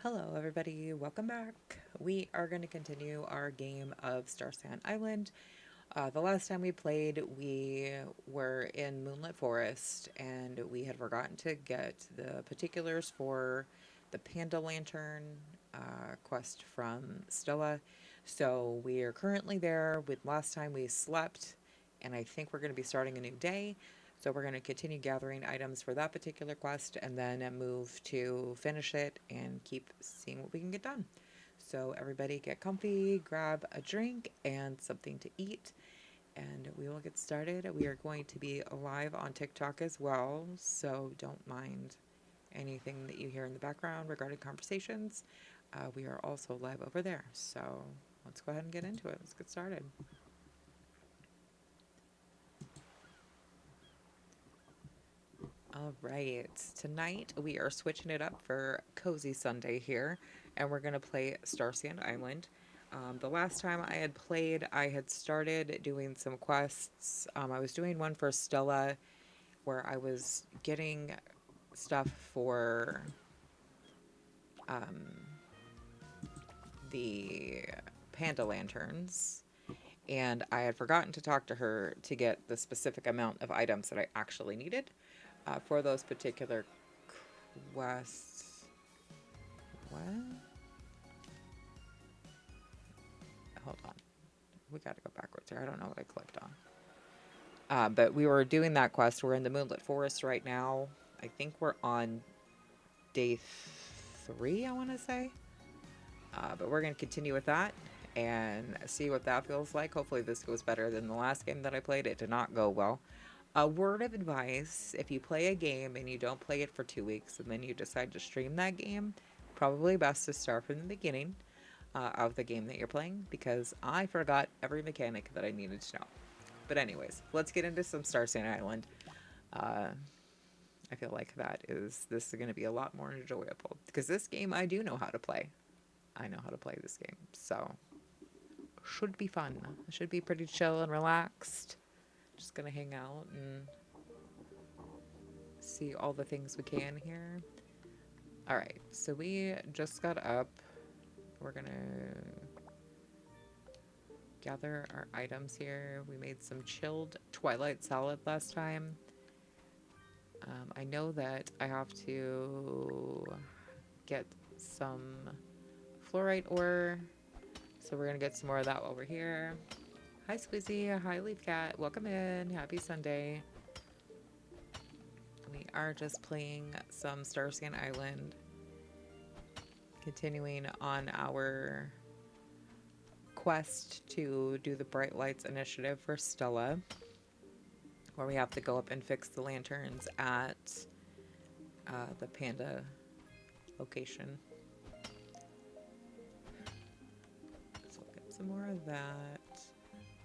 Hello, everybody. Welcome back. We are going to continue our game of Starsand Island. The last time we played, we were in Moonlit Forest and we had forgotten to get the particulars for the Panda Lantern quest from Stella. So we are currently there. With last time we slept, and I think we're going to be starting a new day. So we're going to continue gathering items for that particular quest and then move to finish it and keep seeing what we can get done. So everybody get comfy, grab a drink and something to eat, and we will get started. We are going to be live on TikTok as well, so don't mind anything that you hear in the background regarding conversations. We are also live over there. So let's go ahead and get into it. Let's get started. All right. Tonight we are switching it up for Cozy Sunday here, and we're going to play Starsand Island. The last time I had played, I had started doing some quests. I was doing one for Stella where I was getting stuff for um, the panda lanterns, and I had forgotten to talk to her to get the specific amount of items that I actually needed for those particular quests. What? Hold on. We got to go backwards here. I don't know what I clicked on. But we were doing that quest. We're in the Moonlit Forest right now. I think we're on day 3, I want to say. But we're going to continue with that and see what that feels like. Hopefully this goes better than the last game that I played. It did not go well. A word of advice, if you play a game and you don't play it for 2 weeks and then you decide to stream that game, probably best to start from the beginning of the game that you're playing, because I forgot every mechanic that I needed to know. But anyways, let's get into some Starsand Island. Uh, I feel like this is going to be a lot more enjoyable because this game I do know how to play. I know how to play this game, so should be fun. It should be pretty chill and relaxed. Just gonna hang out and see all the things we can here. All right, so we just got up. We're gonna gather our items here. We made some chilled twilight salad last time. I know that I have to get some fluorite ore, so we're gonna get some more of that while we're here. Hi Squizzy, hi Leaf Cat, welcome in, happy Sunday. We are just playing some Starsand Island, continuing on our quest to do the Bright Lights initiative for Stella, where we have to go up and fix the lanterns at the panda location. So we'll get some more of that.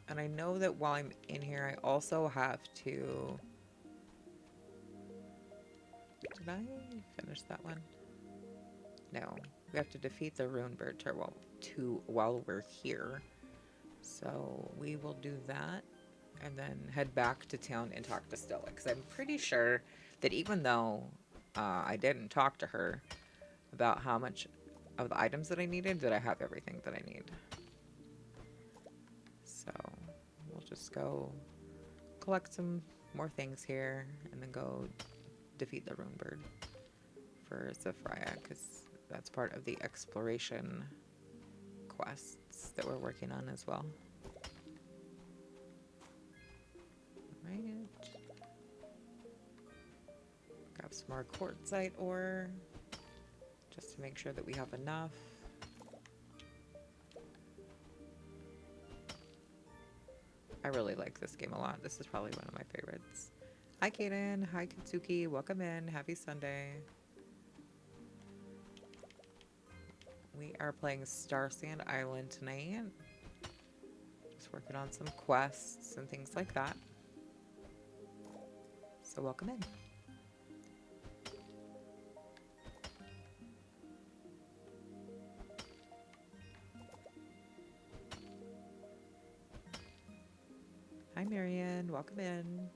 And I know that while I'm in here, I also have to... Did I finish that one? No. We have to defeat the Rune Bird while we're here. So we will do that and then head back to town and talk to Stella. Because I'm pretty sure that even though I didn't talk to her about how much of the items that I needed, that I have everything that I need. So we'll just go collect some more things here and then go defeat the Rune Bird for Zephyria, because that's part of the exploration quests that we're working on as well. Right. Grab some more quartzite ore just to make sure that we have enough. I really like this game a lot. This is probably one of my favorites. Hi Kaden, hi Katsuki, welcome in, happy Sunday. We are playing Starsand Island tonight. Just working on some quests and things like that. So welcome in. Hi Marion, welcome in.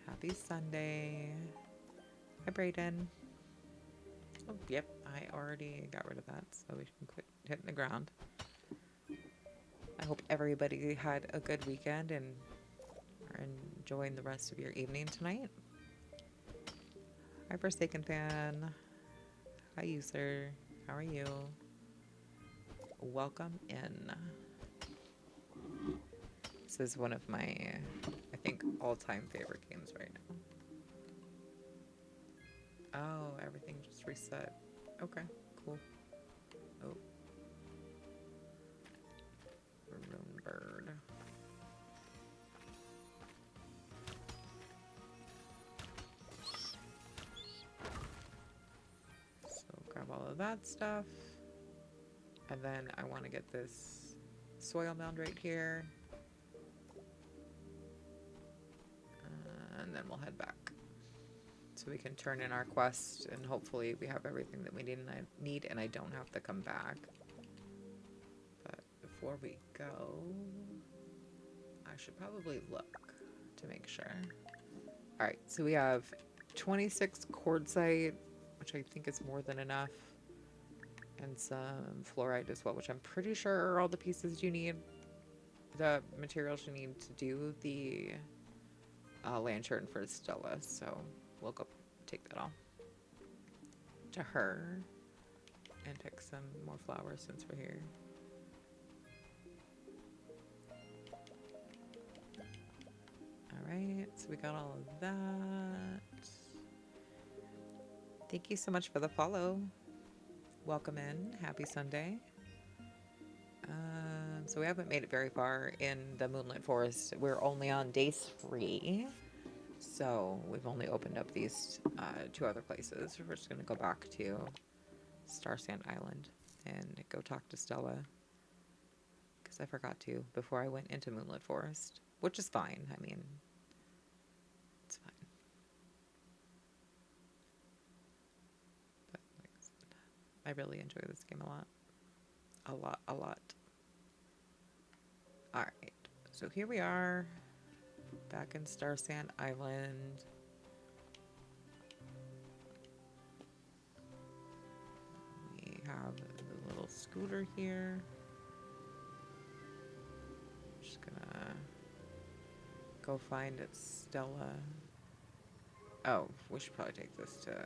Happy Sunday. Hi Brayden. Oh, yep, I already got rid of that, so we can quit hitting the ground. I hope everybody had a good weekend and are enjoying the rest of your evening tonight. Hi, Forsaken Fan. Hi, user. How are you? Welcome in. This is one of my, I think, all-time favorite games right now. Oh, everything just reset. Okay, cool. Oh. Maroon bird. So grab all of that stuff. And then I want to get this soil mound right here. And then we'll head back. So we can turn in our quest and hopefully we have everything that we need and I don't have to come back. But before we go, I should probably look to make sure. Alright, so we have 26 quartzite, which I think is more than enough. And some fluorite as well, which I'm pretty sure are all the pieces you need. The materials you need to do the lantern for Stella. So we'll go take that all to her and pick some more flowers since we're here. Alright, so we got all of that. Thank you so much for the follow. Welcome in. Happy Sunday. So we haven't made it very far in the Moonlit Forest. We're only on day 3. So we've only opened up these 2 other places. We're just going to go back to Starsand Island and go talk to Stella. Because I forgot to before I went into Moonlit Forest. Which is fine. I mean, it's fine. But like I said, I really enjoy this game a lot. A lot, a lot. Alright, so here we are, back in Starsand Island. We have the little scooter here. Just gonna go find Stella. Oh, we should probably take this to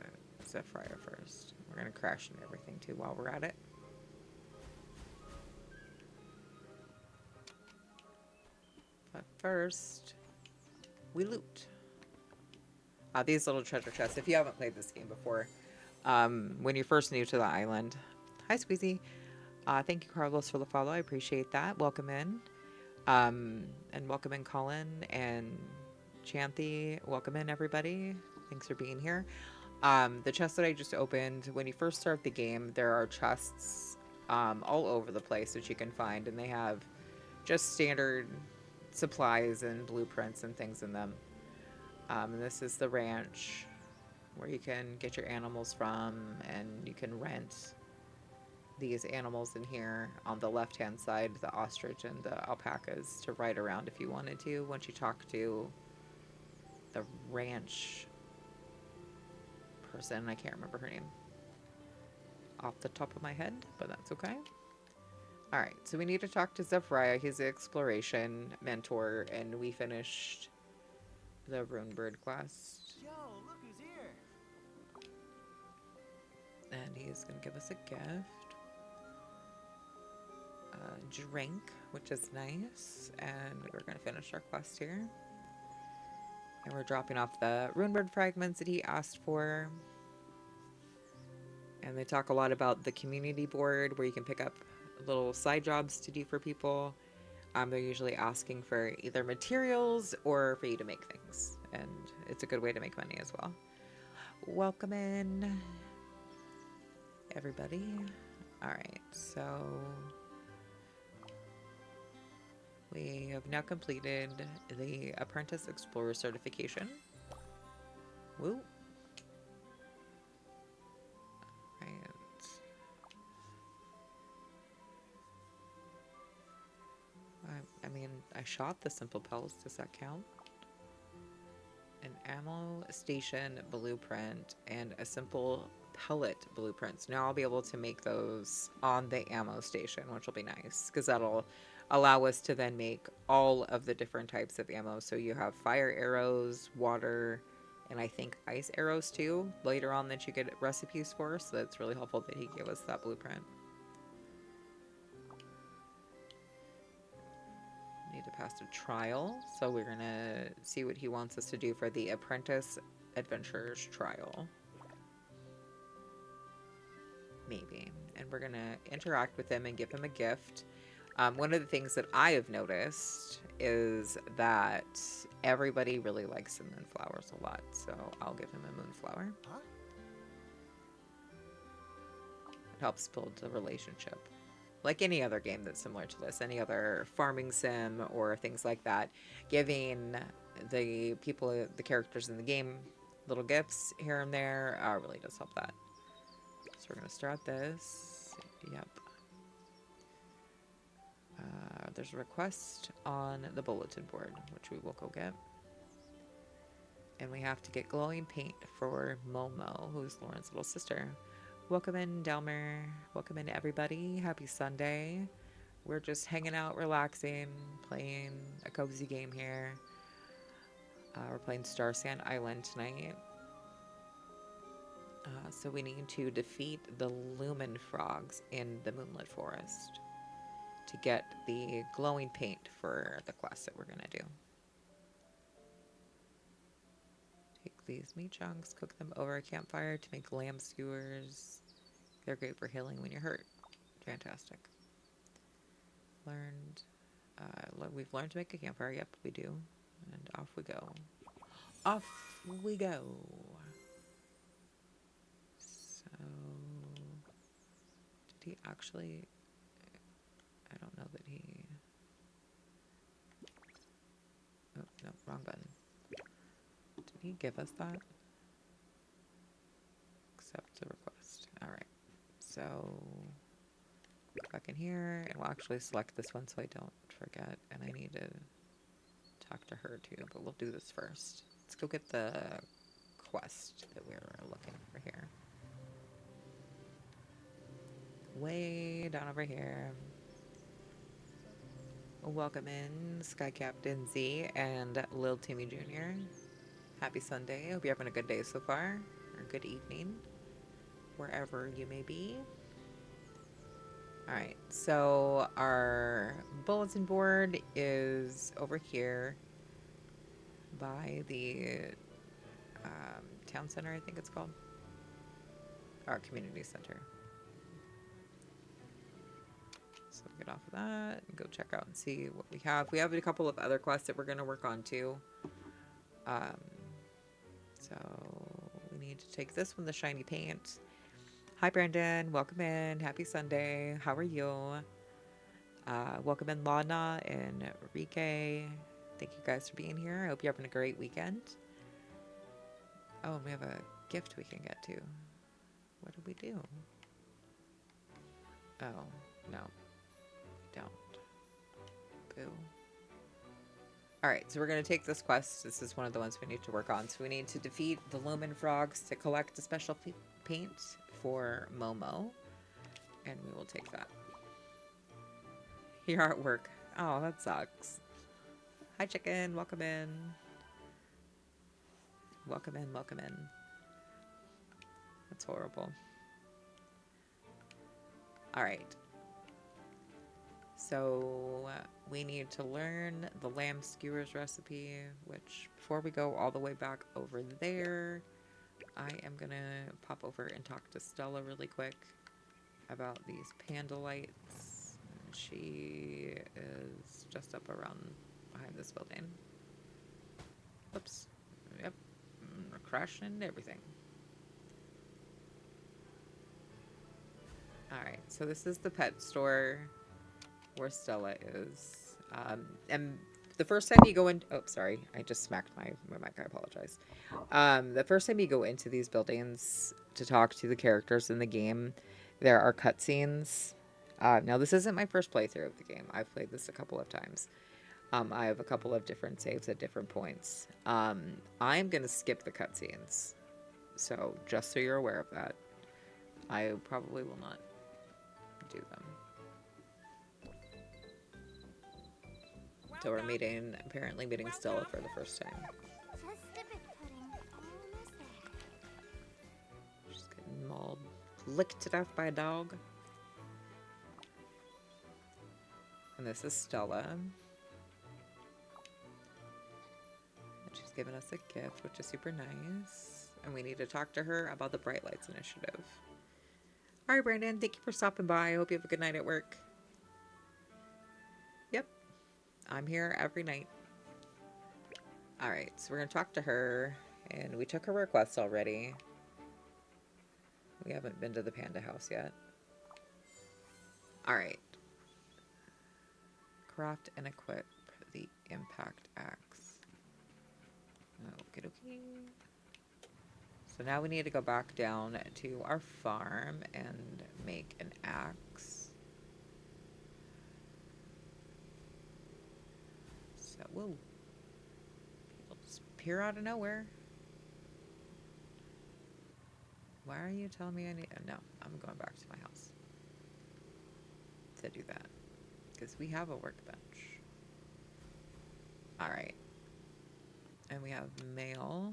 Zephyr first. We're gonna crash into everything too while we're at it. But first, we loot. These little treasure chests, if you haven't played this game before, when you're first new to the island. Hi, Squeezy. Thank you, Carlos, for the follow. I appreciate that. Welcome in. And welcome in, Colin and Chanthy. Welcome in, everybody. Thanks for being here. The chest that I just opened, when you first start the game, there are chests all over the place that you can find, and they have just standard supplies and blueprints and things in them. And this is the ranch where you can get your animals from, and you can rent these animals in here. On the left hand side, the ostrich and the alpacas to ride around if you wanted to. Once you talk to the ranch person, I can't remember her name off the top of my head, but that's okay. Alright, so we need to talk to Zephyr. He's the exploration mentor, and we finished the Runebird quest. Yo, look who's here! And he's gonna give us a gift. A drink, which is nice. And we're gonna finish our quest here. And we're dropping off the Runebird fragments that he asked for. And they talk a lot about the community board where you can pick up little side jobs to do for people. They're usually asking for either materials or for you to make things. And it's a good way to make money as well. Welcome in, everybody. Alright, so we have now completed the Apprentice Explorer certification. Woo. I mean, I shot the simple pelts. Does that count? An ammo station blueprint and a simple pellet blueprints. Now I'll be able to make those on the ammo station, which will be nice because that'll allow us to then make all of the different types of ammo. So you have fire arrows, water, and I think ice arrows too later on that you get recipes for. So that's really helpful that he gave us that blueprint. Need to pass a trial, so we're gonna see what he wants us to do for the apprentice adventurers trial. Maybe. And we're gonna interact with him and give him a gift. One of the things that I have noticed is that everybody really likes the moonflowers a lot, so I'll give him a moonflower. Huh? It helps build a relationship. Like any other game that's similar to this, any other farming sim or things like that, giving the people, the characters in the game, little gifts here and there really does help that. So we're going to start this. Yep. There's a request on the bulletin board, which we will go get. And we have to get glowing paint for Momo, who's Lauren's little sister. Welcome in, Delmer. Welcome in, everybody. Happy Sunday. We're just hanging out, relaxing, playing a cozy game here. We're playing Starsand Island tonight. So we need to defeat the lumen frogs in the Moonlit Forest to get the glowing paint for the quest that we're going to do. Take these meat chunks, cook them over a campfire to make lamb skewers. They're great for healing when you're hurt. Fantastic. We've learned to make a campfire. Yep, we do. And off we go. Off we go. So, did he actually... I don't know that he... Oh, no, wrong button. Did he give us that? Accept the request. Alright. So, back in here, and we'll actually select this one so I don't forget. And I need to talk to her too, but we'll do this first. Let's go get the quest that we're looking for here. Way down over here. Welcome in, Sky Captain Z and Lil Timmy Jr. Happy Sunday. Hope you're having a good day so far, or good evening, wherever you may be. Alright, so our bulletin board is over here by the town center, I think it's called. Our community center. So get off of that and go check out and see what we have. We have a couple of other quests that we're going to work on too. So we need to take this one, the shiny paint. Hi Brandon, welcome in. Happy Sunday. How are you? Welcome in Lana and Rike. Thank you guys for being here. I hope you're having a great weekend. Oh, and we have a gift we can get to. What did we do? Oh, no. Don't. Boo. Alright, so we're going to take this quest. This is one of the ones we need to work on. So we need to defeat the lumen frogs to collect the special paint for Momo. And we will take that. Your artwork. Oh, that sucks. Hi, chicken. Welcome in. Welcome in, welcome in. That's horrible. Alright. So we need to learn the lamb skewers recipe, which before we go all the way back over there, I am gonna pop over and talk to Stella really quick about these panda lights. She is just up around behind this building. Oops. Yep. We're crashing into everything. Alright, so this is the pet store where Stella is. And the first time you go in... Oh, sorry. I just smacked my mic. I apologize. The first time you go into these buildings to talk to the characters in the game, there are cutscenes. Now, this isn't my first playthrough of the game. I've played this a couple of times. I have a couple of different saves at different points. I'm going to skip the cutscenes. So, just so you're aware of that. I probably will not do them. So we're apparently meeting Stella for the first time. She's getting mauled, licked to death by a dog. And this is Stella. And she's given us a gift, which is super nice. And we need to talk to her about the Bright Lights Initiative. All right, Brandon, thank you for stopping by. I hope you have a good night at work. Yep, I'm here every night. All right, so we're going to talk to her. And we took her request already. We haven't been to the Panda House yet. All right. Craft and equip the impact axe. Okay, okay. So now we need to go back down to our farm and make an axe. So, whoa. People just appear out of nowhere. Why are you telling me I need... No, I'm going back to my house to do that. Because we have a workbench. Alright. And we have mail.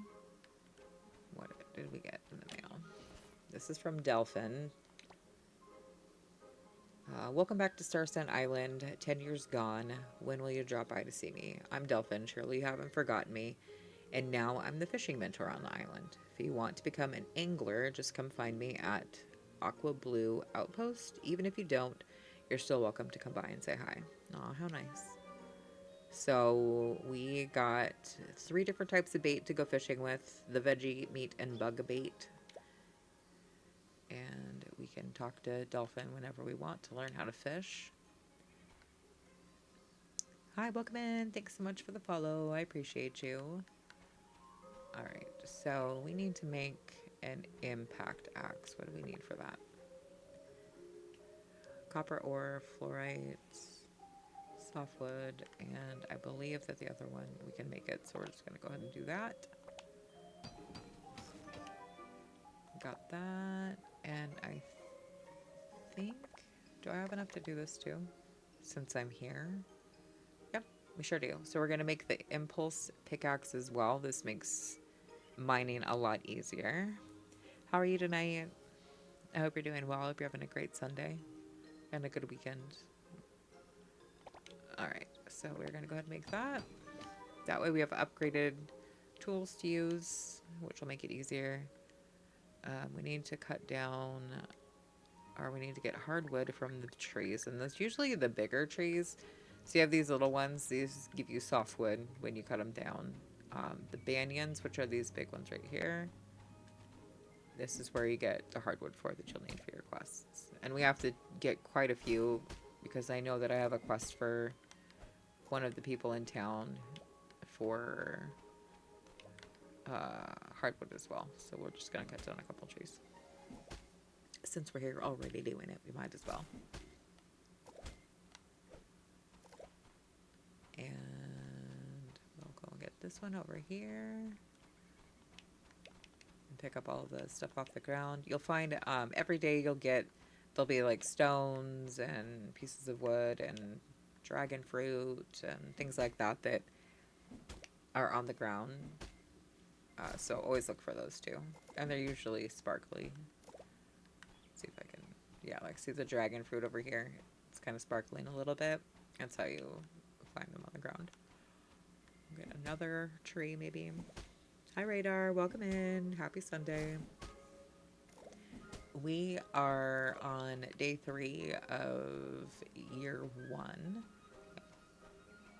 What did we get in the mail? This is from Delphin. Welcome back to Starsand Island. 10 years gone. When will you drop by to see me? I'm Delphin. Surely you haven't forgotten me. And now I'm the fishing mentor on the island. If you want to become an angler, just come find me at Aqua Blue Outpost. Even if you don't, you're still welcome to come by and say hi. Aw, how nice. So we got 3 different types of bait to go fishing with. The veggie, meat, and bug bait. And we can talk to Dolphin whenever we want to learn how to fish. Hi, welcome in. Thanks so much for the follow. I appreciate you. Alright, so we need to make an impact axe. What do we need for that? Copper ore, fluorites, softwood, and I believe that the other one, we can make it, so we're just going to go ahead and do that. Got that, and I think, do I have enough to do this too, since I'm here? Yep, we sure do. So we're going to make the impulse pickaxe as well. This makes mining a lot easier. How are you tonight? I hope you're doing well. I hope you're having a great Sunday and a good weekend. Alright, so we're going to go ahead and make that. That way we have upgraded tools to use, which will make it easier. We need to cut down, or we need to get hardwood from the trees, and that's usually the bigger trees. So you have these little ones, these give you softwood when you cut them down. The banyans, which are these big ones right here, this is where you get the hardwood for that you'll need for your quests. And we have to get quite a few, because I know that I have a quest for one of the people in town for hardwood as well. So we're just going to cut down a couple trees. Since we're here already doing it, we might as well. And we'll go get this one over here. And pick up all the stuff off the ground. You'll find every day there'll be like stones and pieces of wood and dragon fruit and things like that that are on the ground. So always look for those too. And they're usually sparkly. Let's see if I can, yeah, like see the dragon fruit over here. It's kind of sparkling a little bit. That's how you find them on the ground. Get another tree maybe. Hi Radar, welcome in. Happy Sunday. We are on day 3 of year 1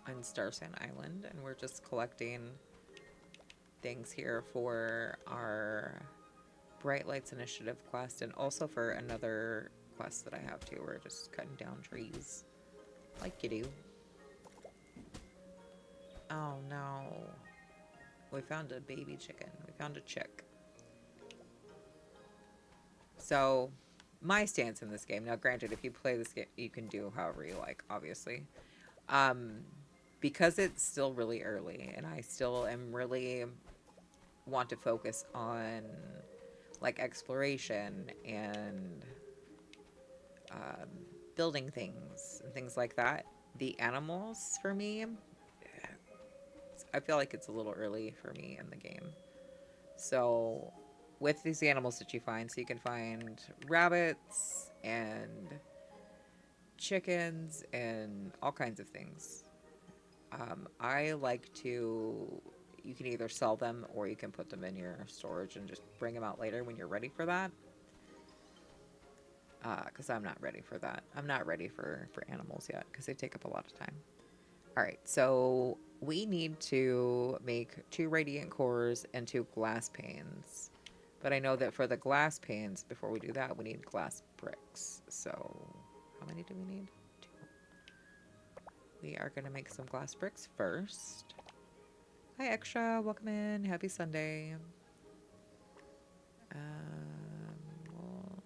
on Starsand Island, and we're just collecting things here for our Bright Lights Initiative quest, and also for another quest that I have too. We're just cutting down trees like you do. Oh no. We found a baby chicken. We found a chick. So, my stance in this game, now granted, if you play this game, you can do however you like, obviously. Because it's still really early, and I still am really want to focus on like exploration and um, building things and things like that. The animals for me, I feel like it's a little early for me in the game. So, with these animals that you find, so you can find rabbits and chickens and all kinds of things. I like to, you can either sell them or you can put them in your storage and just bring them out later when you're ready for that. Because I'm not ready for that. I'm not ready for animals yet because they take up a lot of time. All right, so we need to make 2 radiant cores and 2 glass panes. But I know that for the glass panes, before we do that, we need glass bricks. So how many do we need? 2. We are going to make some glass bricks first. Hi, Extra. Welcome in. Happy Sunday. We'll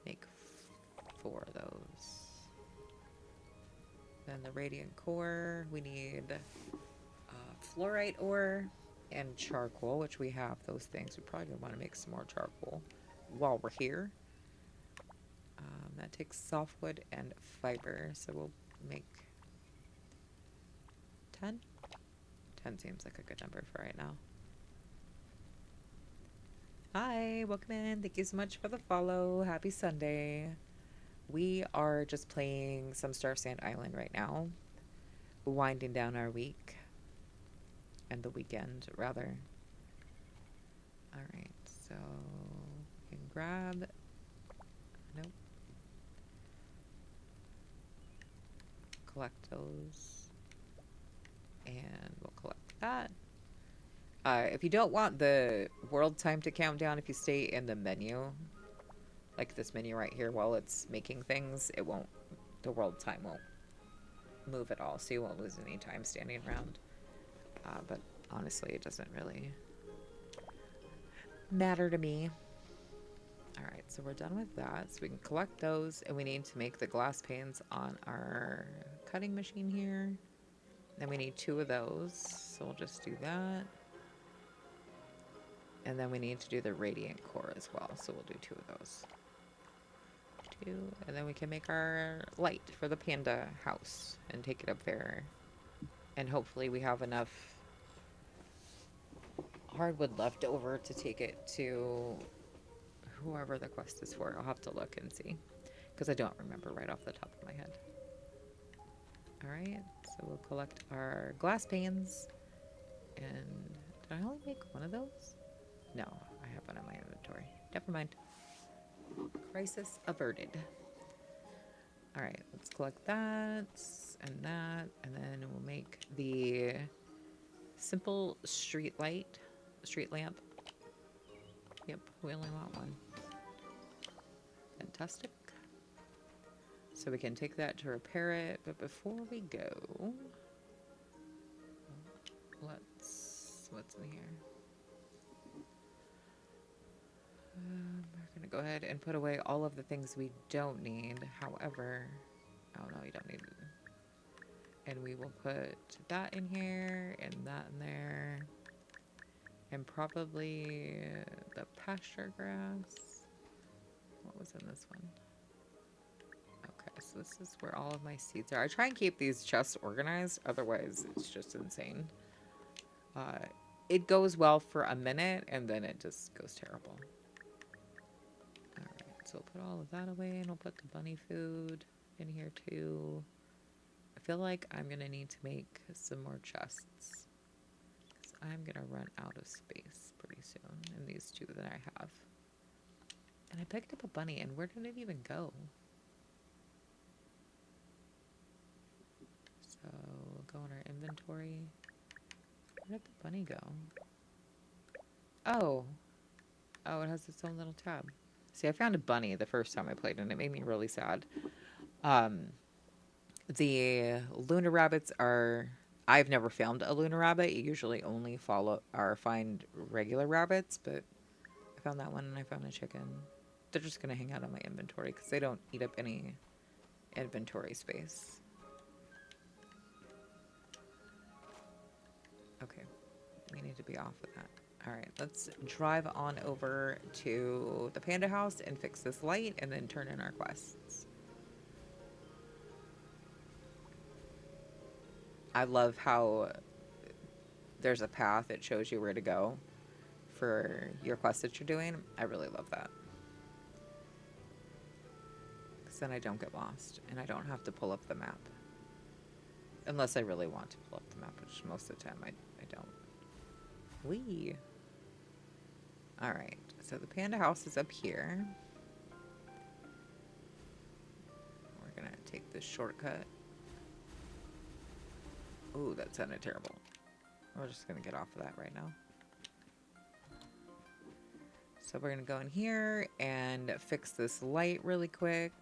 make 4 of those. Then the radiant core, we need fluorite ore and charcoal, which we have those things. We probably want to make some more charcoal while we're here. That takes softwood and fiber, so we'll make 10. 10 seems like a good number for right now. Hi, welcome in. Thank you so much for the follow. Happy Sunday. We are just playing some Starsand Island right now, winding down our week, and the weekend, rather. Alright, so we can grab, nope, collect those, and we'll collect that. If you don't want the world time to count down, if you stay in the menu, like this menu right here, while it's making things, it won't, the world time won't move at all, so you won't lose any time standing around. But honestly, it doesn't really matter to me. Alright, so we're done with that. So we can collect those, and we need to make the glass panes on our cutting machine here. Then we need 2 of those, so we'll just do that. And then we need to do the radiant core as well, so we'll do 2 of those. 2, and then we can make our light for the panda house and take it up there. And hopefully we have enough hardwood left over to take it to whoever the quest is for. I'll have to look and see, because I don't remember right off the top of my head. Alright, so we'll collect our glass panes. And did I only make 1 of those? No, I have 1 in my inventory. Never mind. Crisis averted. Alright, let's collect that and that, and then we'll make the simple street lamp. Yep, we only want 1. Fantastic. So we can take that to repair it, but before we go, what's in here? We're gonna go ahead and put away all of the things we don't need. However, oh no, you don't need it. And we will put that in here and that in there. And probably the pasture grass. What was in this one? Okay, so this is where all of my seeds are. I try and keep these chests organized, otherwise it's just insane. It goes well for a minute and then it just goes terrible. Alright, so we'll put all of that away and we'll put the bunny food in here too. I feel like I'm gonna need to make some more chests, because I'm gonna run out of space pretty soon in these 2 that I have. And I picked up a bunny, and where did it even go? So we'll go in our inventory. Where did the bunny go? Oh. Oh, it has its own little tab. See, I found a bunny the first time I played, and it made me really sad. The Luna rabbits are... I've never found a Luna rabbit. You usually only follow or find regular rabbits, but I found that one and I found a chicken. They're just going to hang out in my inventory because they don't eat up any inventory space. Okay. We need to be off of that. All right, let's drive on over to the panda house and fix this light and then turn in our quests. I love how there's a path that shows you where to go for your quest that you're doing. I really love that. Because then I don't get lost and I don't have to pull up the map. Unless I really want to pull up the map, which most of the time I don't. Whee! Alright, so the panda house is up here. We're gonna take this shortcut. Ooh, that sounded terrible. We're just gonna get off of that right now. So we're gonna go in here and fix this light really quick.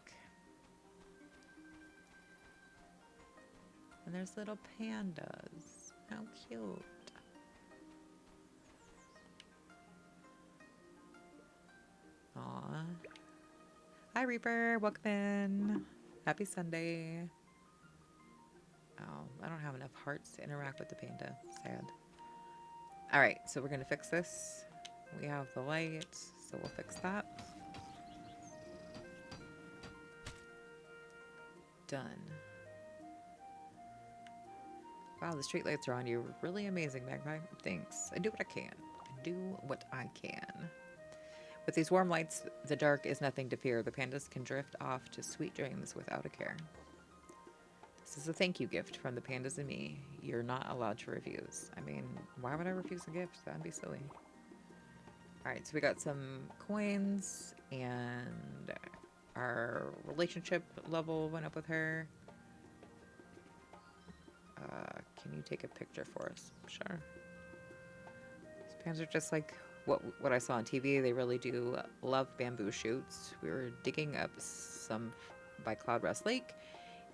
And there's little pandas. How cute. Aw. Hi, Reaper. Welcome in. Happy Sunday. Oh, I don't have enough hearts to interact with the panda. Sad. Alright, so we're going to fix this. We have the light, so we'll fix that. Done. Wow, the street lights are on. You're really amazing, Magpie. Thanks. I do what I can. I do what I can. With these warm lights, the dark is nothing to fear. The pandas can drift off to sweet dreams without a care. This is a thank you gift from the pandas and me. You're not allowed to refuse. I mean, why would I refuse a gift? That'd be silly. Alright, so we got some coins, and our relationship level went up with her. Can you take a picture for us? Sure. These pandas are just like what I saw on TV. They really do love bamboo shoots. We were digging up some by Cloud Rest Lake,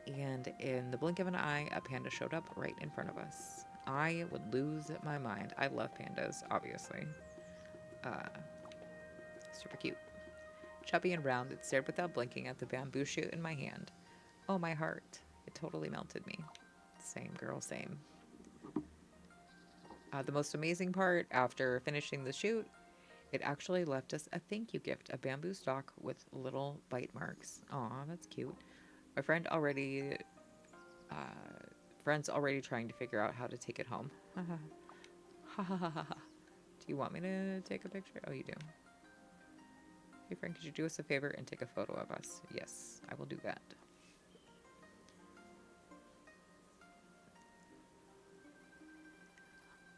and in the blink of an eye, a panda showed up right in front of us. I would lose my mind. I love pandas, obviously. Super cute. Chubby and round, it stared without blinking at the bamboo shoot in my hand. Oh, my heart. It totally melted me. Same, girl, same. The most amazing part, after finishing the shoot, it actually left us a thank you gift, a bamboo stalk with little bite marks. Aw, that's cute. My friend's already trying to figure out how to take it home. Ha ha ha ha ha. Do you want me to take a picture? Oh, you do. Hey, friend, could you do us a favor and take a photo of us? Yes, I will do that.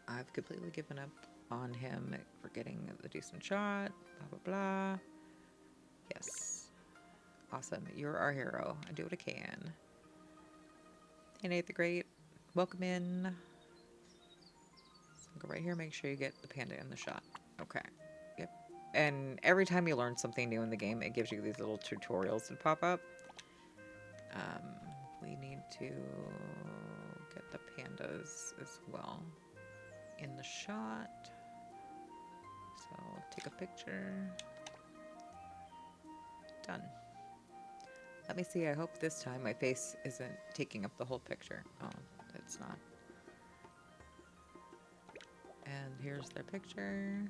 I've completely given up on him for getting the decent shot. Blah, blah, blah. Yes. Awesome. You're our hero. I do what I can. Hey, Nate the Great. Welcome in. So go right here. Make sure you get the panda in the shot. Okay. Yep. And every time you learn something new in the game, it gives you these little tutorials that pop up. We need to get the pandas as well in the shot. So take a picture. Done. Let me see. I hope this time my face isn't taking up the whole picture. Oh, it's not. And here's their picture.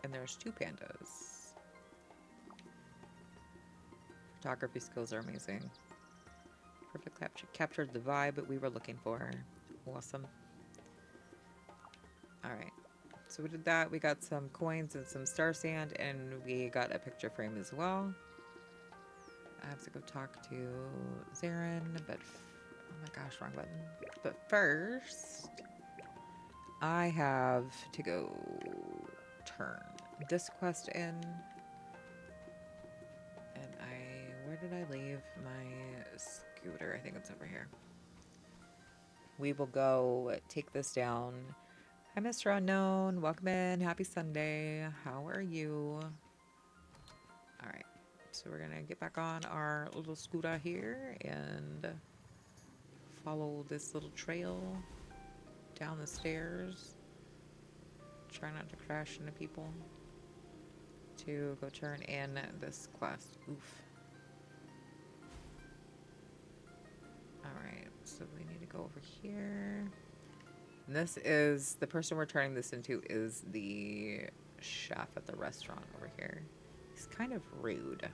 And there's two pandas. Photography skills are amazing. Perfect captured the vibe we were looking for. Awesome. Alright. So we did that. We got some coins and some star sand, and we got a picture frame as well. I have to go talk to Zarin, but oh my gosh, wrong button. But first, I have to go turn this quest in. And where did I leave my scooter? I think it's over here. We will go take this down. Hi, Mr. Unknown. Welcome in. Happy Sunday. How are you? All right. So we're going to get back on our little scooter here and follow this little trail down the stairs. Try not to crash into people to go turn in this quest. Oof. Alright, so we need to go over here. And this is the person we're turning this into is the chef at the restaurant over here. He's kind of rude.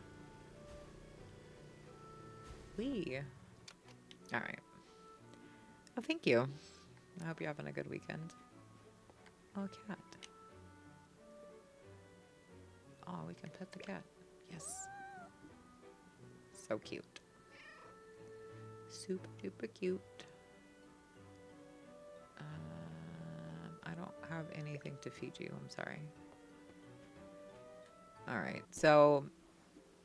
All right. Oh, thank you. I hope you're having a good weekend. Oh, a cat. Oh, we can pet the cat. Yes. So cute. Super duper cute. I don't have anything to feed you. I'm sorry. All right. So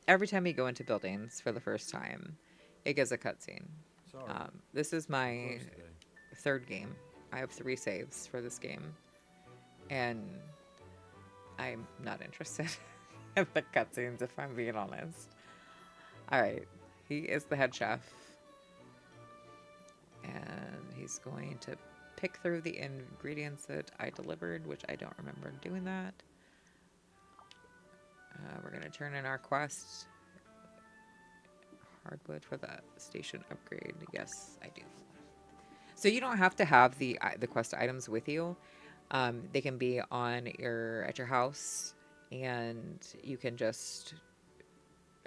every time you go into buildings for the first time, it gives a cutscene. This is my third game. I have 3 saves for this game, and I'm not interested in the cutscenes, if I'm being honest. All right. He is the head chef, and he's going to pick through the ingredients that I delivered, which I don't remember doing that. We're going to turn in our quest. Hardwood for the station upgrade. Yes, I do. So you don't have to have the quest items with you. They can be on at your house, and you can just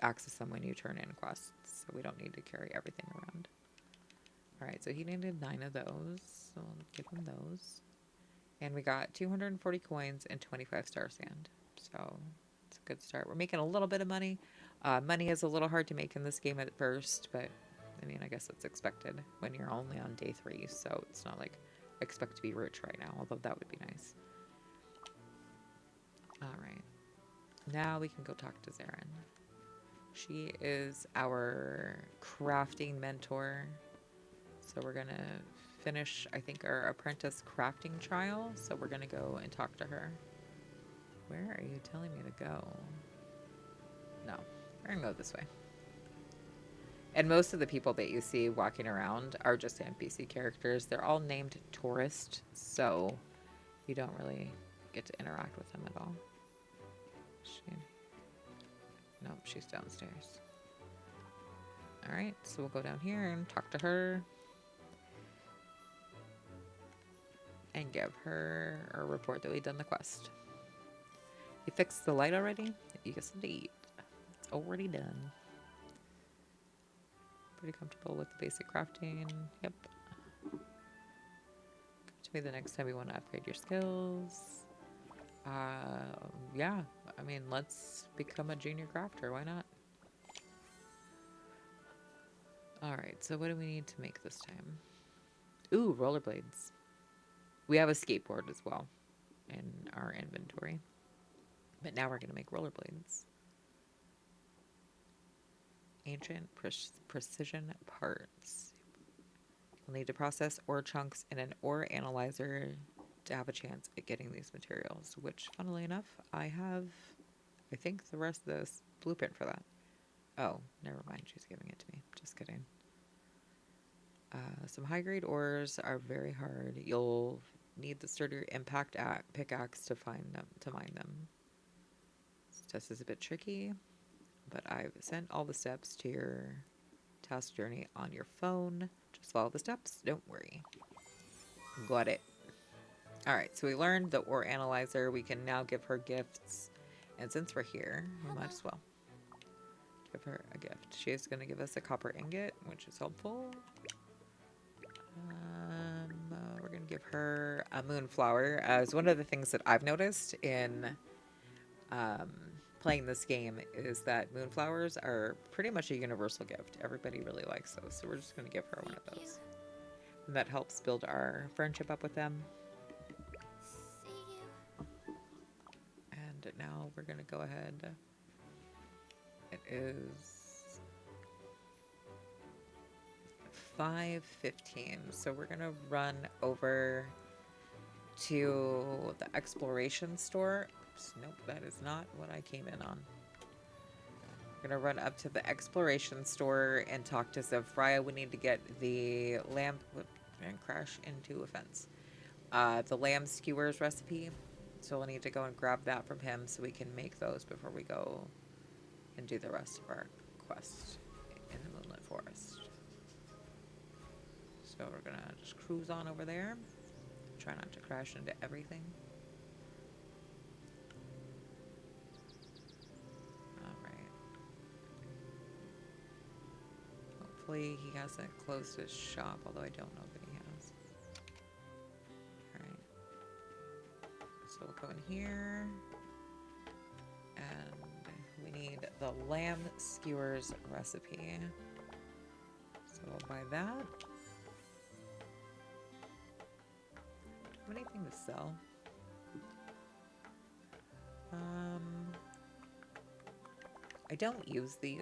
access them when you turn in quests. So we don't need to carry everything around. All right, so he needed 9 of those, so I'll give him those. And we got 240 coins and 25 star sand. So it's a good start. We're making a little bit of money. Money is a little hard to make in this game at first, but I mean, I guess it's expected when you're only on day 3. So it's not like I expect to be rich right now, although that would be nice. All right. Now we can go talk to Zarin. She is our crafting mentor. So we're going to finish, I think, our apprentice crafting trial. So we're going to go and talk to her. Where are you telling me to go? No, we're going to go this way. And most of the people that you see walking around are just NPC characters. They're all named tourist, so you don't really get to interact with them at all. Nope, she's downstairs. All right, so we'll go down here and talk to her. And give her a report that we've done the quest. You fixed the light already? Yes, indeed. It's already done. Pretty comfortable with the basic crafting. Yep. Come to me the next time you want to upgrade your skills. Yeah. I mean, let's become a junior crafter. Why not? All right. So what do we need to make this time? Ooh, rollerblades. We have a skateboard as well in our inventory. But now we're going to make rollerblades. Ancient precision parts. We'll need to process ore chunks in an ore analyzer to have a chance at getting these materials, which, funnily enough, I have, I think, the rest of this blueprint for that. Oh, never mind. She's giving it to me. Just kidding. Some high-grade ores are very hard. You'll need the sturdier impact pickaxe to mine them. This test is a bit tricky, but I've sent all the steps to your task journey on your phone. Just follow the steps. Don't worry. Got it. All right, so we learned the ore analyzer. We can now give her gifts. And since we're here, we might as well give her a gift. She is going to give us a copper ingot, which is helpful. We're going to give her a moonflower. As one of the things that I've noticed in playing this game is that moonflowers are pretty much a universal gift. Everybody really likes those, so we're just going to give her one of those. And that helps build our friendship up with them. And now we're going to go ahead. It is 5:15, so we're going to run over to the exploration store. Oops, nope, that is not what I came in on. We're going to run up to the exploration store and talk to Zevria. We need to get the lamb and crash into a fence. The lamb skewers recipe. So we'll need to go and grab that from him so we can make those before we go and do the rest of our quest in the Moonlit Forest. So we're going to just cruise on over there. Try not to crash into everything. Alright. Hopefully he hasn't closed his shop, although I don't know that he has. Alright. So we'll go in here. And we need the lamb skewers recipe. So we'll buy that. Do I have anything to sell? I don't use the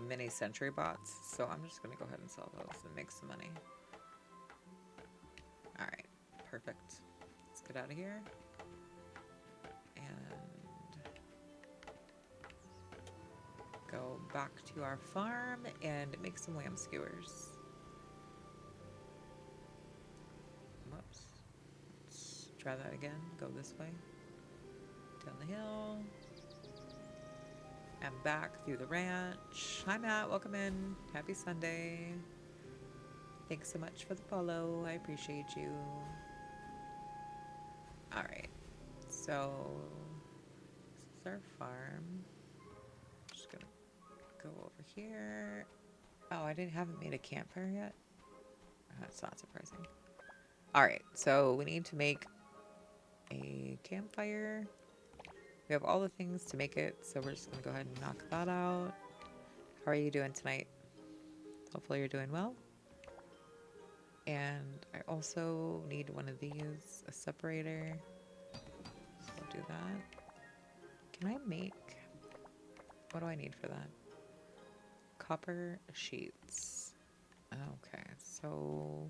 mini sentry bots, so I'm just gonna go ahead and sell those and make some money. Alright, perfect. Let's get out of here. And go back to our farm and make some lamb skewers. Whoops. Let's try that again. Go this way. Down the hill. And back through the ranch. Hi Matt, welcome in. Happy Sunday. Thanks so much for the follow. I appreciate you. Alright. So this is our farm. Just gonna go over here. Oh, I haven't made a campfire yet. That's not surprising. Alright, so we need to make a campfire. We have all the things to make it, so we're just going to go ahead and knock that out. How are you doing tonight? Hopefully you're doing well. And I also need one of these, a separator. So I'll do that. Can I make... What do I need for that? Copper sheets. Okay, so...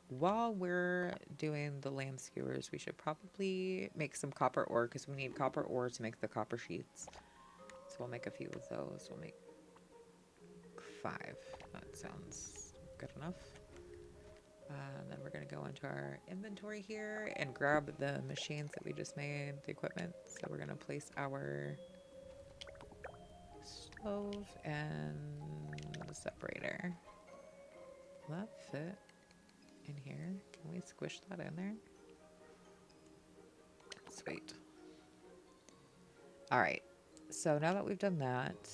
While we're doing the lamb skewers, we should probably make some copper ore because we need copper ore to make the copper sheets. So we'll make a few of those. We'll make 5. That sounds good enough. Then we're going to go into our inventory here and grab the machines that we just made, the equipment. So we're going to place our stove and the separator. Will that fit in here? Can we squish that in there? Sweet. Alright, so now that we've done that,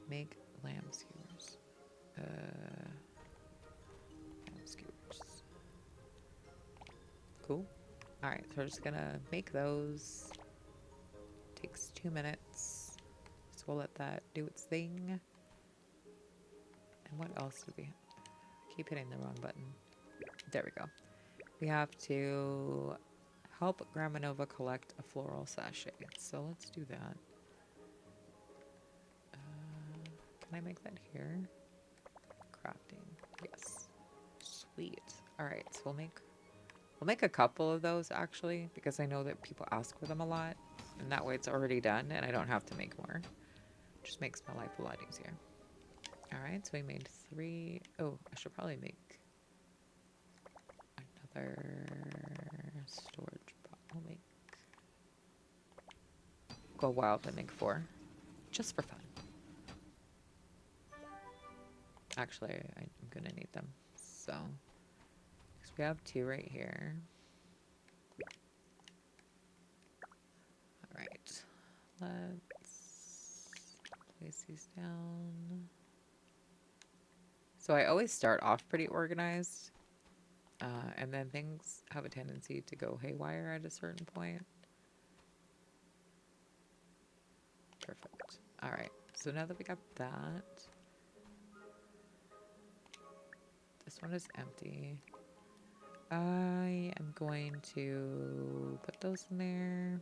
make lamb skewers. Lamb skewers. Cool. Alright, so we're just gonna make those. Takes 2 minutes. So we'll let that do its thing. And what else do we have? Keep hitting the wrong button. There we go. We have to help Grandma Nova collect a floral sachet. So let's do that. Can I make that here? Crafting. Yes. Sweet. Alright, so we'll make a couple of those actually, because I know that people ask for them a lot. And that way it's already done and I don't have to make more. Just makes my life a lot easier. Alright, so we made 3. Oh, I should probably make another storage pot. We'll make... Go wild and make 4. Just for fun. Actually, I'm going to need them. So, because we have 2 right here. Alright. Let's place these down. So I always start off pretty organized, and then things have a tendency to go haywire at a certain point. Perfect. All right, so now that we got that, this one is empty. I am going to put those in there,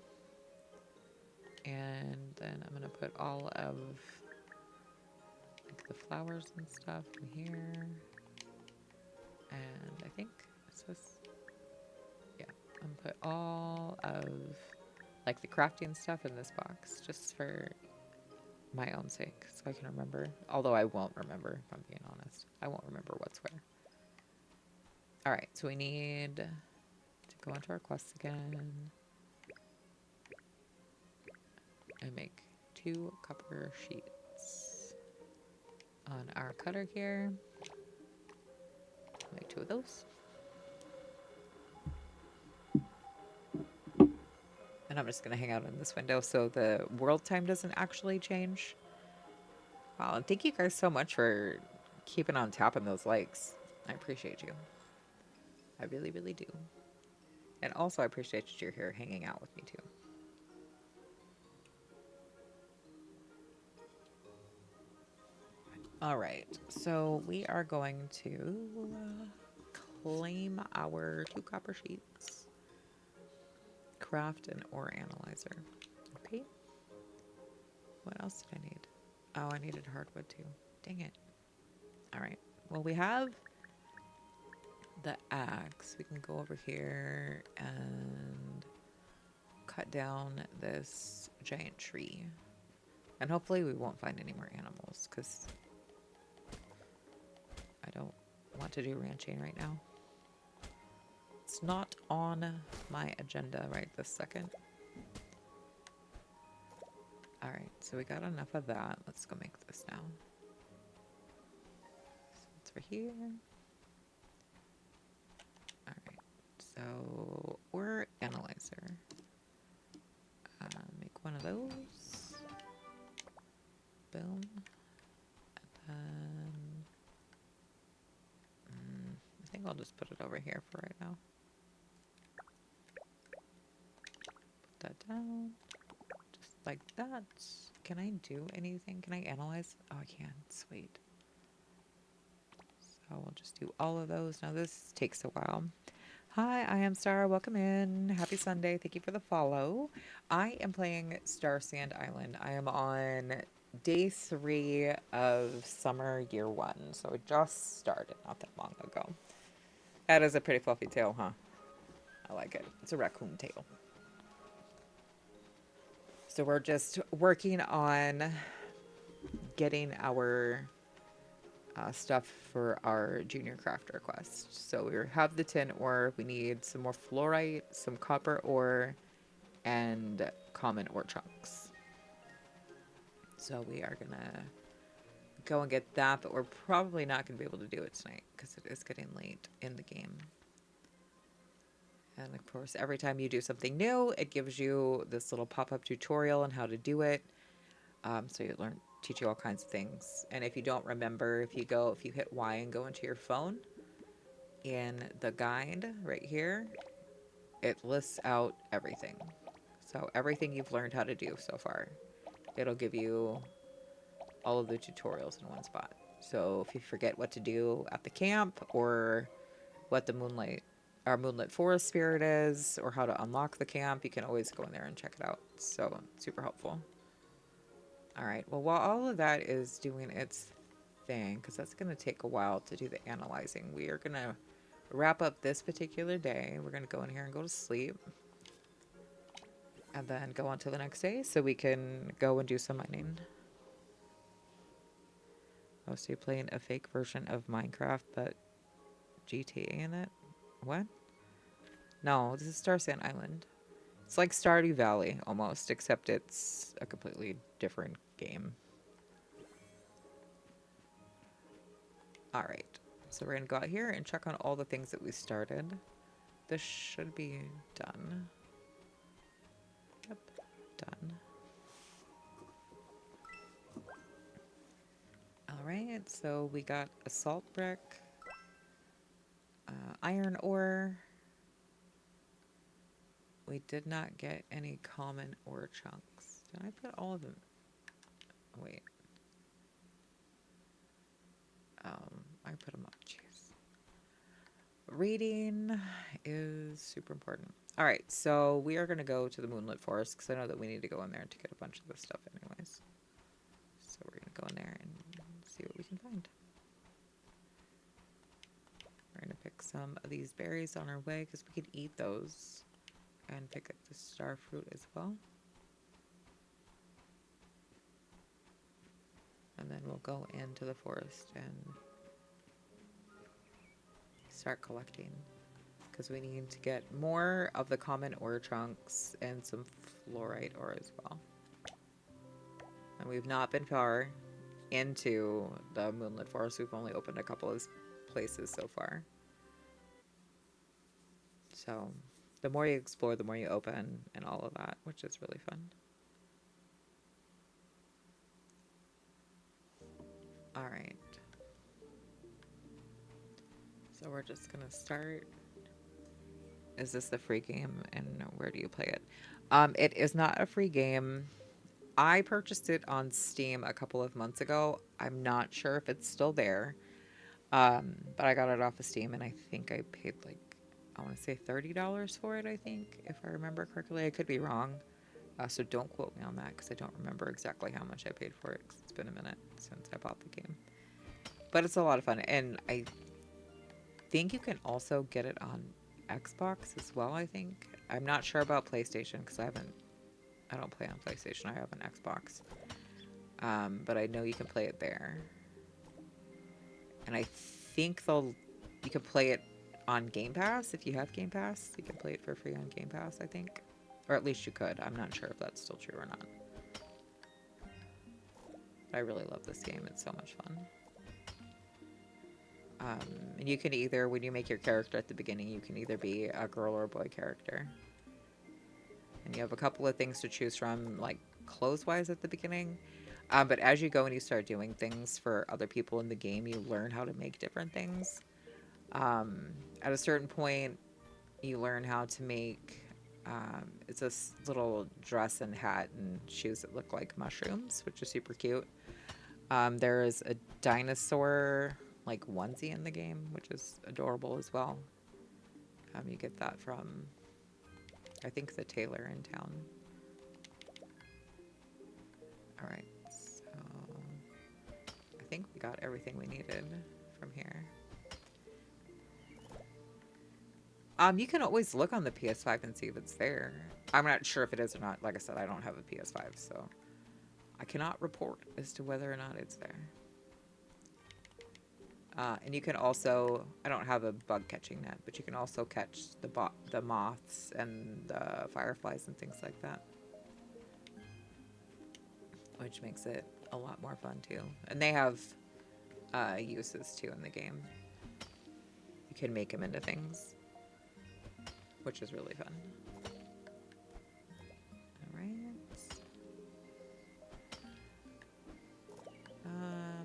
and then I'm going to put all of the flowers and stuff in here, and I think it's this, yeah, I'm gonna put all of like the crafting stuff in this box just for my own sake, so I can remember, although I won't remember, if I'm being honest. I won't remember what's where. Alright, so we need to go into our quests again and make 2 copper sheets on our cutter here. Make 2 of those. And I'm just going to hang out in this window so the world time doesn't actually change. Wow, and thank you guys so much for keeping on tapping those likes. I appreciate you. I really, really do. And also, I appreciate that you're here hanging out with me, too. All right, so we are going to claim our 2 copper sheets, craft an ore analyzer. Okay. What else did I need? Oh, I needed hardwood too. Dang it. All right. Well, we have the axe. We can go over here and cut down this giant tree. And hopefully we won't find any more animals because I don't want to do ranching right now. It's not on my agenda right this second. All right, so we got enough of that. Let's go make this now. So it's for here. All right, so ore analyzer. Make one of those. Boom. And then I think I'll just put it over here for right now. Put that down. Just like that. Can I do anything? Can I analyze? Oh, I can. Sweet. So we'll just do all of those. Now this takes a while. Hi, I am Star. Welcome in. Happy Sunday. Thank you for the follow. I am playing Starsand Island. I am on day 3 of summer year 1. So it just started not that long ago. That is a pretty fluffy tail, huh? I like it. It's a raccoon tail. So we're just working on getting our stuff for our junior crafter quest. So we have the tin ore. We need some more fluorite, some copper ore, and common ore chunks. So we are gonna go and get that, but we're probably not gonna be able to do it tonight because it is getting late in the game. And of course, every time you do something new, it gives you this little pop-up tutorial on how to do it. So you teach you all kinds of things. And if you don't remember, if you hit Y and go into your phone, in the guide right here, it lists out everything. So everything you've learned how to do so far, it'll give you all of the tutorials in one spot. So if you forget what to do at the camp, or what the moonlit forest spirit is, or how to unlock the camp, you can always go in there and check it out. So super helpful. All right, well, while all of that is doing its thing, because that's going to take a while to do the analyzing, we are going to wrap up this particular day. We're going to go in here and go to sleep. And then go on to the next day so we can go and do some mining. Oh, so you're playing a fake version of Minecraft, but GTA in it? What? No, this is Starsand Island. It's like Stardew Valley, almost, except it's a completely different game. Alright, so we're going to go out here and check on all the things that we started. This should be done. Yep, done. Alright, so we got a salt brick, iron ore. We did not get any common ore chunks. Did I put all of them? Wait. I put them up. Jeez. Reading is super important. All right, so we are going to go to the Moonlit Forest because I know that we need to go in there to get a bunch of this stuff anyways. So we're going to go in there and see what we can find. We're going to pick some of these berries on our way because we could eat those. And pick up the star fruit as well. And then we'll go into the forest and start collecting. Because we need to get more of the common ore chunks and some fluorite ore as well. And we've not been far into the Moonlit Forest. We've only opened a couple of places so far. So The more you explore, the more you open and all of that, which is really fun. All right. So we're just going to start. Is this the free game and where do you play it? It is not a free game. I purchased it on Steam a couple of months ago. I'm not sure if it's still there. But I got it off of Steam and I think I paid like, I want to say $30 for it, I think, if I remember correctly. I could be wrong. So don't quote me on that because I don't remember exactly how much I paid for it because it's been a minute since I bought the game. But it's a lot of fun. And I think you can also get it on Xbox as well, I think. I'm not sure about PlayStation because I don't play on PlayStation. I have an Xbox. But I know you can play it there. And I think you can play it on Game Pass. If you have Game Pass, you can play it for free on Game Pass, I think. Or at least you could. I'm not sure if that's still true or not. But I really love this game. It's so much fun. And you can either, when you make your character at the beginning, you can either be a girl or a boy character. And you have a couple of things to choose from, like clothes-wise at the beginning. But as you go and you start doing things for other people in the game, you learn how to make different things. At a certain point, you learn how to make, it's this little dress and hat and shoes that look like mushrooms, which is super cute. There is a dinosaur like onesie in the game, which is adorable as well. You get that from, I think, the tailor in town. All right, so I think we got everything we needed from here. You can always look on the PS5 and see if it's there. I'm not sure if it is or not. Like I said, I don't have a PS5, so I cannot report as to whether or not it's there. And you can also, I don't have a bug catching net, but you can also catch the moths and the fireflies and things like that, which makes it a lot more fun too. And they have uses too in the game. You can make them into things, which is really fun. All right.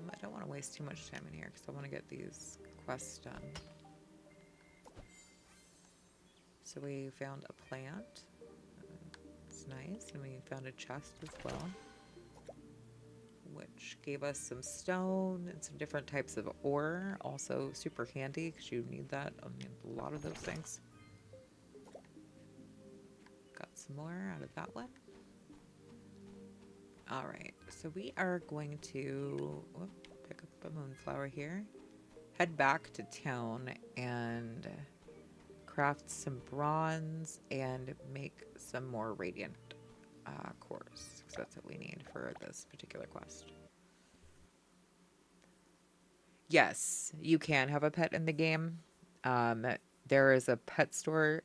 I don't want to waste too much time in here because I want to get these quests done. So we found a plant. It's nice. And we found a chest as well, which gave us some stone and some different types of ore. Also super handy because you need that on a lot of those things. Got some more out of that one. All right, so we are going to pick up a moonflower here, head back to town and craft some bronze and make some more radiant cores, because that's what we need for this particular quest. Yes, you can have a pet in the game. There is a pet store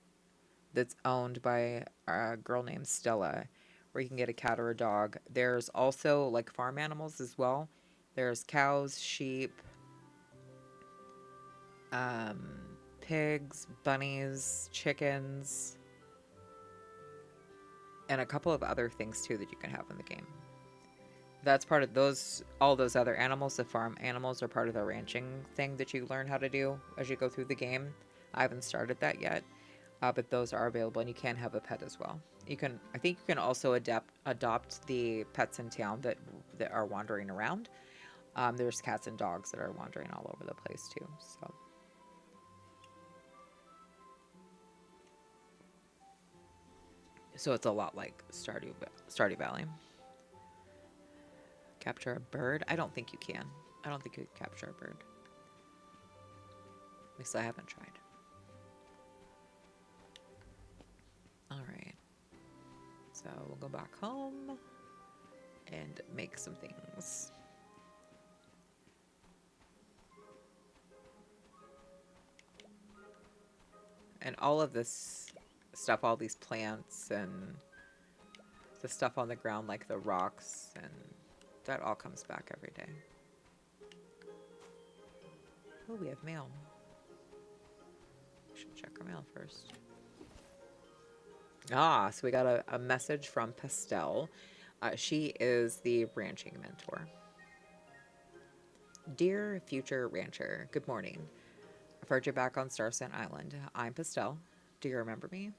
that's owned by a girl named Stella, where you can get a cat or a dog. There's also like farm animals as well. There's cows, sheep, pigs, bunnies, chickens, and a couple of other things too that you can have in the game. That's part of those, all those other animals, the farm animals, are part of the ranching thing that you learn how to do as you go through the game. I haven't started that yet. But those are available, and you can have a pet as well. You can, I think, you can also adopt the pets in town that are wandering around. There's cats and dogs that are wandering all over the place too. So it's a lot like Stardew Valley. Capture a bird? I don't think you can. I don't think you can capture a bird. At least I haven't tried. Alright. So we'll go back home and make some things. And all of this stuff, all these plants and the stuff on the ground like the rocks, and that all comes back every day. Oh, we have mail. We should check our mail first. Ah, so we got a message from Pastel. She is the ranching mentor. Dear future rancher, good morning. I've heard you're back on Starsand Island. I'm Pastel. Do you remember me?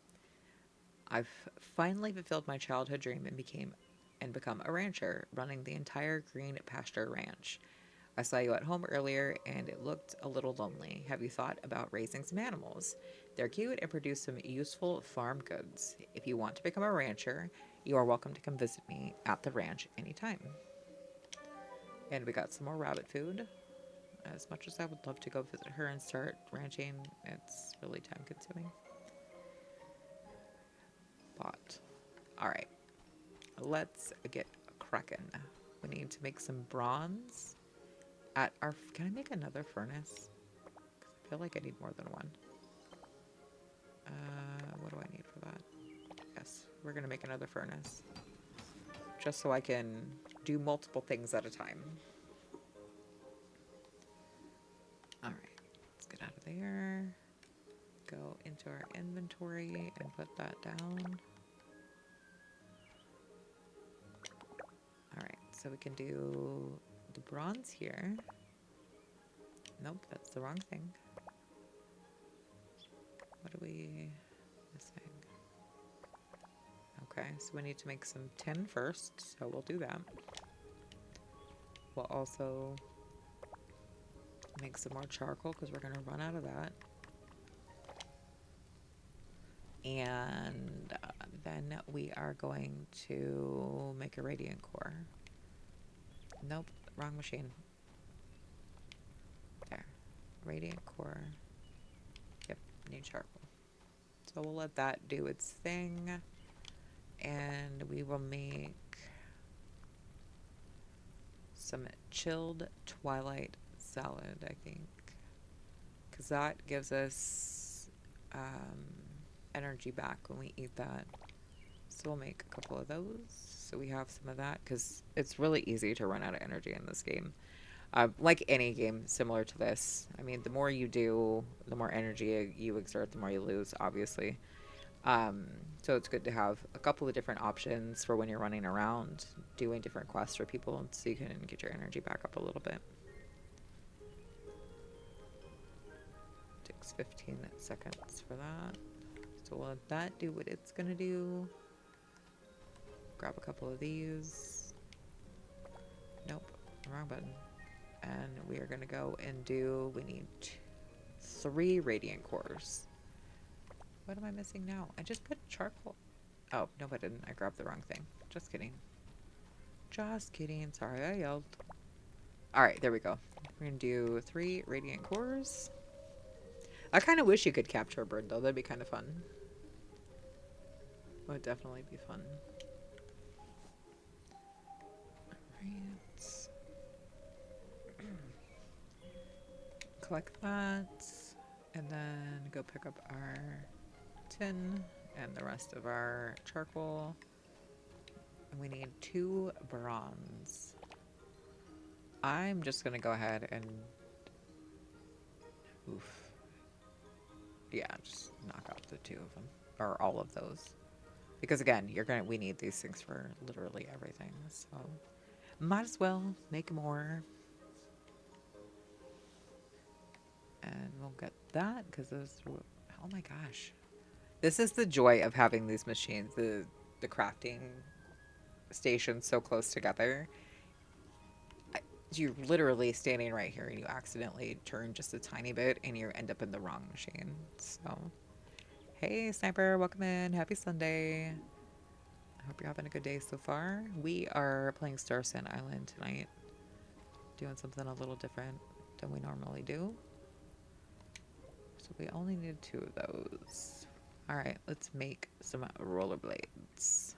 I've finally fulfilled my childhood dream and become a rancher, running the entire green pasture ranch. I saw you at home earlier and it looked a little lonely. Have you thought about raising some animals? They're cute and produce some useful farm goods. If you want to become a rancher, you are welcome to come visit me at the ranch anytime. And we got some more rabbit food. As much as I would love to go visit her and start ranching, it's really time consuming. But, alright, let's get cracking. We need to make some bronze at our. Can I make another furnace? Because I feel like I need more than one. What do I need for that? Yes, we're going to make another furnace. Just so I can do multiple things at a time. Alright, let's get out of there. Go into our inventory and put that down. Alright, so we can do the bronze here. Nope, that's the wrong thing. What are we missing? Okay, so we need to make some tin first, so we'll do that. We'll also make some more charcoal because we're going to run out of that. And then we are going to make a radiant core. Nope, wrong machine. There. Radiant core. Yep, need charcoal. So we'll let that do its thing. And we will make some chilled twilight salad, I think. Because that gives us energy back when we eat that. So we'll make a couple of those. So we have some of that. Because it's really easy to run out of energy in this game. Like any game similar to this. I mean, the more you do, the more energy you exert, the more you lose, obviously. So it's good to have a couple of different options for when you're running around, doing different quests for people, so you can get your energy back up a little bit. Takes 15 seconds for that. So we'll let that do what it's gonna do. Grab a couple of these. Nope, wrong button. And we are gonna go and we need 3 radiant cores. What am I missing now? I just put charcoal. Oh, no, I didn't. I grabbed the wrong thing. Just kidding. Just kidding. Sorry, I yelled. Alright, there we go. We're going to do 3 radiant cores. I kind of wish you could capture a bird, though. That'd be kind of fun. Would definitely be fun. Alright. Collect that. And then go pick up our tin and the rest of our charcoal. And we need 2 bronze. I'm just gonna go ahead and yeah, just knock out the 2 of them or all of those, because again, we need these things for literally everything, so might as well make more. And we'll get that because those. Oh my gosh. This is the joy of having these machines, the crafting stations so close together. You're literally standing right here and you accidentally turn just a tiny bit and you end up in the wrong machine. So, hey Sniper, welcome in. Happy Sunday. I hope you're having a good day so far. We are playing Starsand Island tonight. Doing something a little different than we normally do. So we only need 2 of those. Alright, let's make some rollerblades.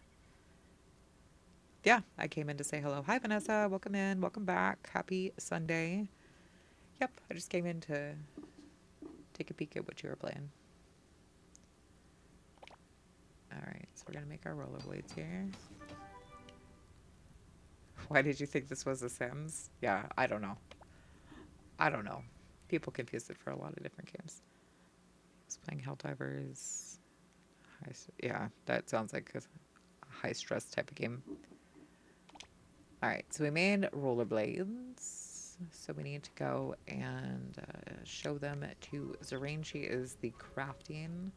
Yeah, I came in to say hello. Hi, Vanessa. Welcome in. Welcome back. Happy Sunday. Yep, I just came in to take a peek at what you were playing. Alright, so we're going to make our rollerblades here. Why did you think this was The Sims? Yeah, I don't know. I don't know. People confuse it for a lot of different games. I was playing Helldivers. Yeah, that sounds like a high stress type of game. All right, so we made rollerblades. So we need to go and show them to Zerain. She is the crafting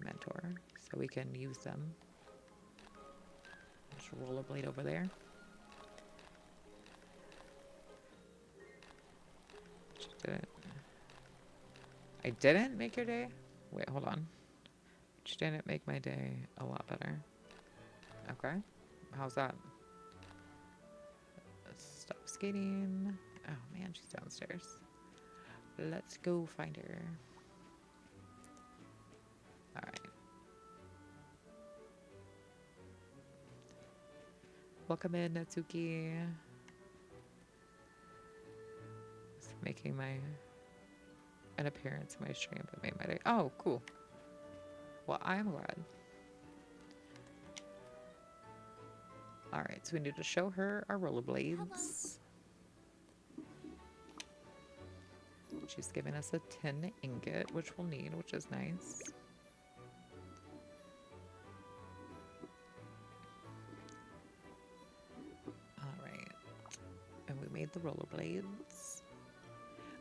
mentor, so we can use them. There's a rollerblade over there. I didn't make your day? Wait, hold on. Which didn't make my day a lot better. Okay. How's that? Stop skating. Oh man, she's downstairs. Let's go find her. Alright. Welcome in, Natsuki. Just making an appearance in my stream, but made my day. Oh, cool. Well, I'm glad. Alright, so we need to show her our rollerblades. Hello. She's giving us a tin ingot, which we'll need, which is nice. Alright. And we made the rollerblades.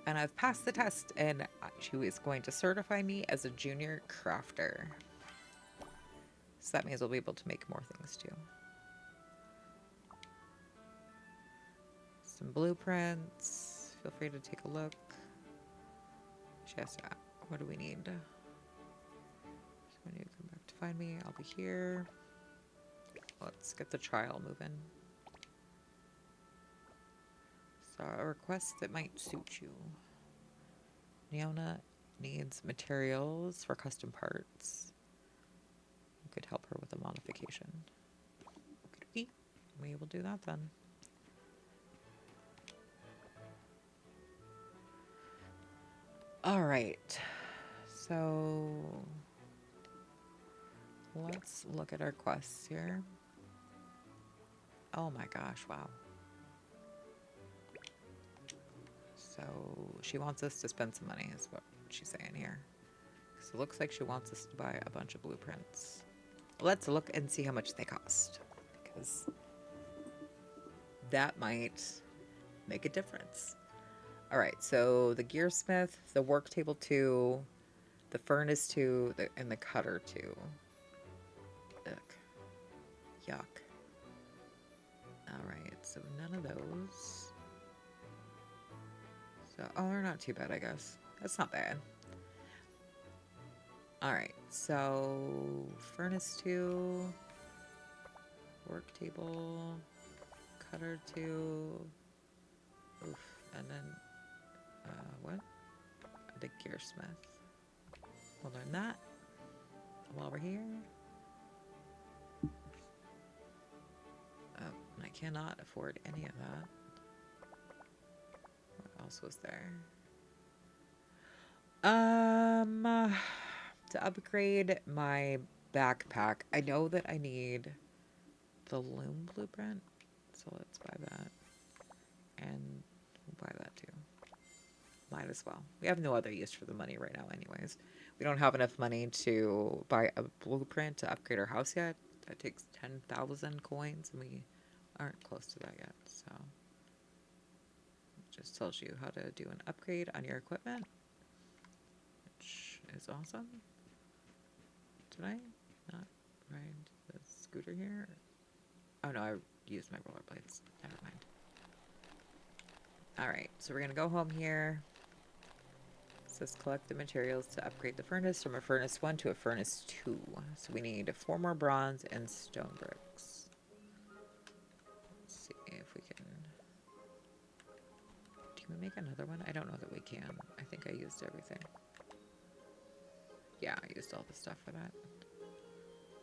And I've passed the test, and she is going to certify me as a junior crafter. So that means we'll be able to make more things too. Some blueprints. Feel free to take a look. She has to, what do we need? So when you come back to find me, I'll be here. Let's get the trial moving. So a request that might suit you. Neona needs materials for custom parts. You could help her with a modification. Okay, we will do that then. All right, so let's look at our quests here. Oh my gosh, wow. So she wants us to spend some money is what she's saying here. So it looks like she wants us to buy a bunch of blueprints. Let's look and see how much they cost, because that might make a difference. All right, so the gearsmith, the work table 2, the furnace 2, and the cutter 2. Ugh. Yuck. All right, so none of those. So, oh, they're not too bad, I guess. That's not bad. All right, so furnace 2, work table, cutter 2. Oof, and then what? The gearsmith. We'll learn that while we're here. Oh, I cannot afford any of that. What else was there? To upgrade my backpack, I know that I need the loom blueprint, so let's buy that. And we'll buy that too. Might as well. We have no other use for the money right now anyways. We don't have enough money to buy a blueprint to upgrade our house yet. That takes 10,000 coins, and we aren't close to that yet, so. It just tells you how to do an upgrade on your equipment, which is awesome. Did I not ride the scooter here? Oh no, I used my rollerblades. Never mind. Alright, so we're gonna go home here. It says collect the materials to upgrade the furnace from a furnace 1 to a furnace 2. So we need 4 more bronze and stone bricks. Let's see if we can. Can we make another one? I don't know that we can. I think I used everything. Yeah, I used all the stuff for that.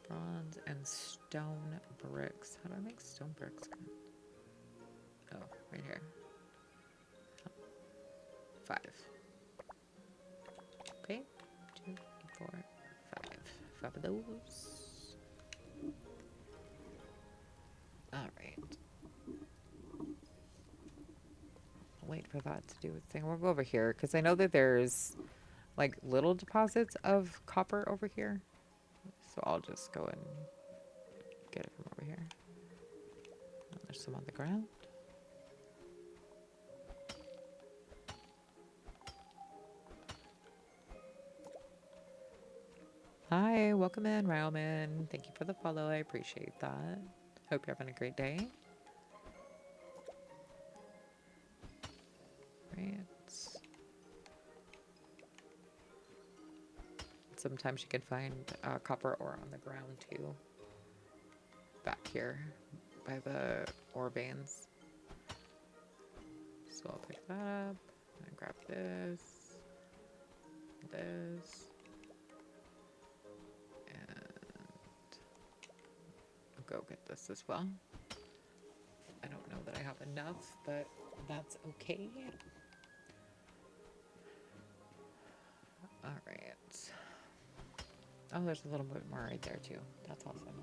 Bronze and stone bricks. How do I make stone bricks? Oh, right here. 5. Okay. 2, 4, 5. 5 of those. Alright. Wait for that to do its thing. We'll go over here because I know that there's like little deposits of copper over here. So I'll just go and get it from over here. And there's some on the ground. Hi, welcome in, Railman. Thank you for the follow. I appreciate that. Hope you're having a great day. Right. Sometimes you can find copper ore on the ground too. Back here by the ore veins. So I'll pick that up and grab this, this, and I'll go get this as well. I don't know that I have enough, but that's okay. All right. Oh, there's a little bit more right there too. That's awesome.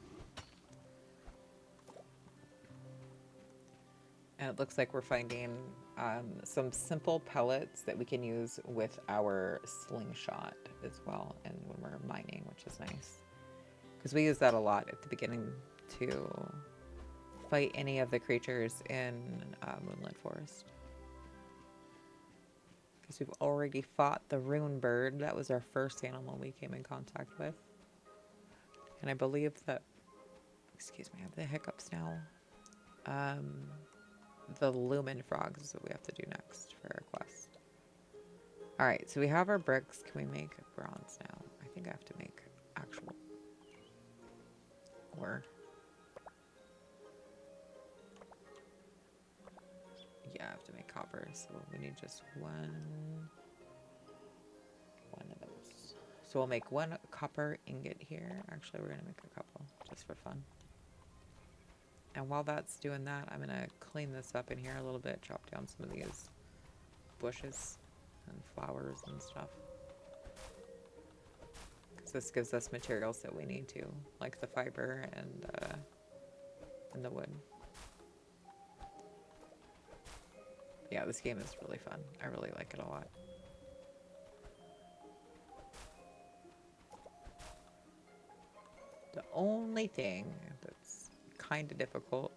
And it looks like we're finding some simple pellets that we can use with our slingshot as well, and when we're mining, which is nice. Because we use that a lot at the beginning to fight any of the creatures in Moonlit Forest. Because we've already fought the rune bird. That was our first animal we came in contact with. And I believe that, excuse me, I have the hiccups now. The lumen frogs is what we have to do next for our quest. Alright, so we have our bricks. Can we make bronze now? I think I have to make actual ore. Yeah, I have to make copper, so we need just one of those. So we'll make one copper ingot here. Actually, we're gonna make a couple just for fun. And while that's doing that, I'm gonna clean this up in here a little bit, chop down some of these bushes and flowers and stuff. Because this gives us materials that we need to, like the fiber and the wood. Yeah, this game is really fun. I really like it a lot. The only thing that's kind of difficult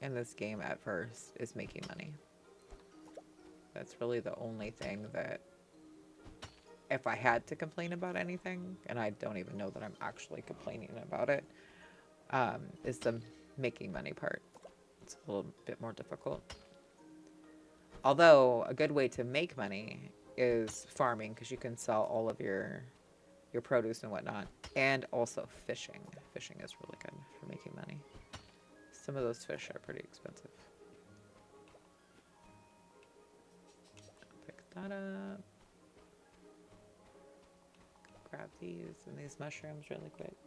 in this game at first is making money. That's really the only thing that, if I had to complain about anything, and I don't even know that I'm actually complaining about it, is the making money part. It's a little bit more difficult. Although a good way to make money is farming, because you can sell all of your produce and whatnot, and also fishing. Fishing is really good for making money. Some of those fish are pretty expensive. Pick that up. Grab these and these mushrooms really quick.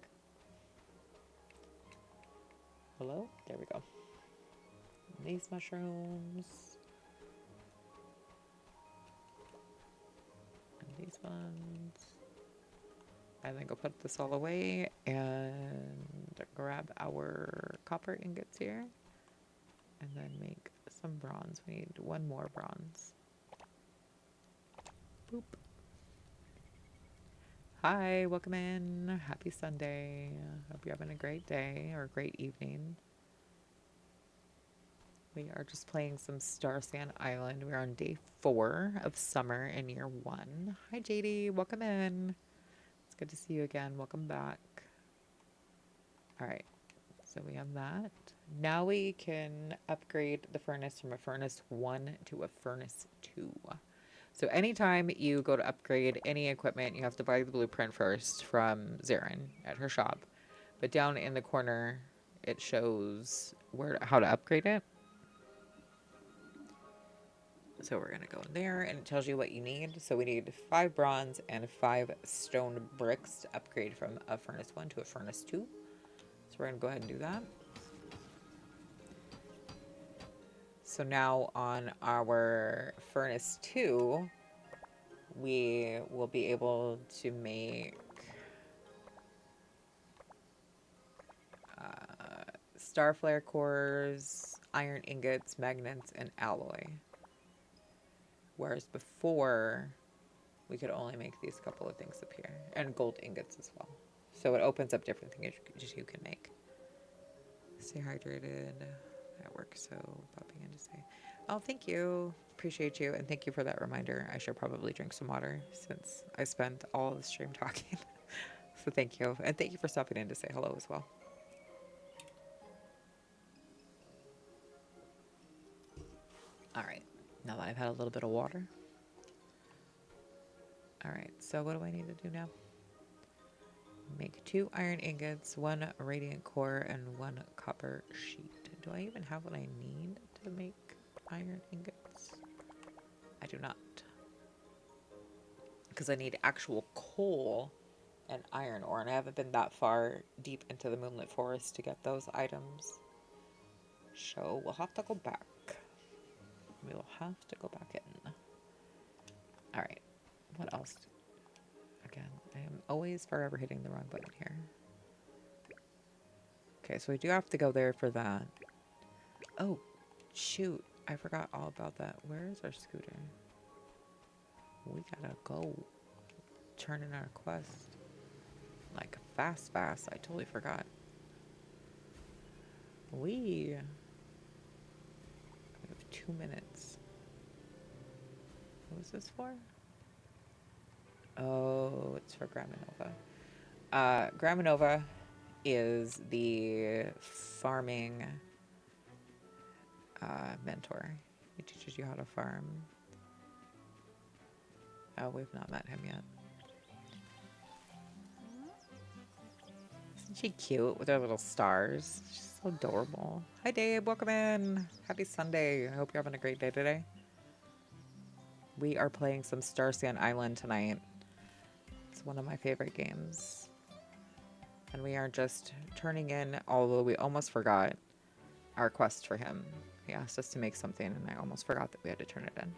Hello? There we go. And these mushrooms. And these ones. And then go put this all away and grab our copper ingots here. And then make some bronze. We need one more bronze. Boop. Hi, welcome in. Happy Sunday. Hope you're having a great day or a great evening. We are just playing some Starsand Island. We're on day 4 of summer in year 1. Hi, JD. Welcome in. It's good to see you again. Welcome back. All right. So we have that. Now we can upgrade the furnace from a furnace 1 to a furnace 2. So anytime you go to upgrade any equipment, you have to buy the blueprint first from Zarin at her shop. But down in the corner, it shows how to upgrade it. So we're going to go in there, and it tells you what you need. So we need 5 bronze and 5 stone bricks to upgrade from a furnace 1 to a furnace 2. So we're going to go ahead and do that. So now on our furnace 2, we will be able to make star flare cores, iron ingots, magnets, and alloy. Whereas before, we could only make these couple of things appear. And gold ingots as well. So it opens up different things you can make. Stay hydrated at work, so popping in to say, oh, thank you. Appreciate you. And thank you for that reminder. I should probably drink some water since I spent all of the stream talking. So thank you. And thank you for stopping in to say hello as well. All right. Now that I've had a little bit of water. All right. So what do I need to do now? Make 2 iron ingots, 1 radiant core, and 1 copper sheet. Do I even have what I need to make iron ingots? I do not. Because I need actual coal and iron ore, and I haven't been that far deep into the Moonlit Forest to get those items. So we'll have to go back. We will have to go back in. Alright. What else? Again, I am always forever hitting the wrong button here. Okay, so we do have to go there for that. Oh, shoot. I forgot all about that. Where is our scooter? We gotta go turn in our quest. Like, fast. I totally forgot. We have 2 minutes. What was this for? Oh, it's for Graminova. Graminova is the farming mentor. He teaches you how to farm. Oh, we've not met him yet. Isn't she cute with her little stars? She's so adorable. Hi, Dave. Welcome in. Happy Sunday. I hope you're having a great day today. We are playing some Starsand Island tonight. It's one of my favorite games. And we are just turning in, although we almost forgot, our quest for him. He asked us to make something, and I almost forgot that we had to turn it in.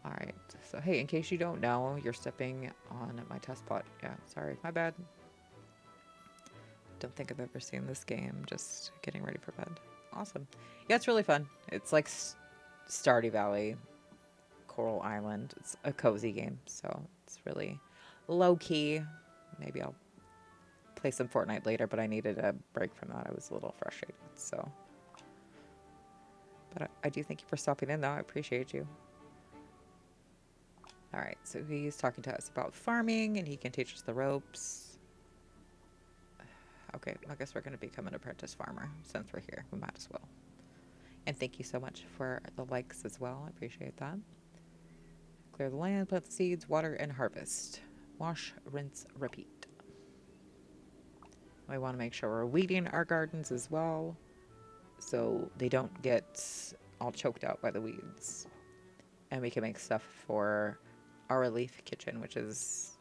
Alright, so hey, in case you don't know, you're stepping on my test pot. Yeah, sorry, my bad. Don't think I've ever seen this game, just getting ready for bed. Awesome. Yeah, it's really fun. It's like Stardew Valley, Coral Island. It's a cozy game, so it's really low-key. Maybe I'll play some Fortnite later, but I needed a break from that. I was a little frustrated, so. But I do thank you for stopping in, though. I appreciate you. Alright, so he's talking to us about farming, and he can teach us the ropes. Okay, I guess we're going to become an apprentice farmer since we're here. We might as well. And thank you so much for the likes as well. I appreciate that. Clear the land, plant the seeds, water, and harvest. Wash, rinse, repeat. We want to make sure we're weeding our gardens as well, so they don't get all choked out by the weeds. And we can make stuff for our relief kitchen, which is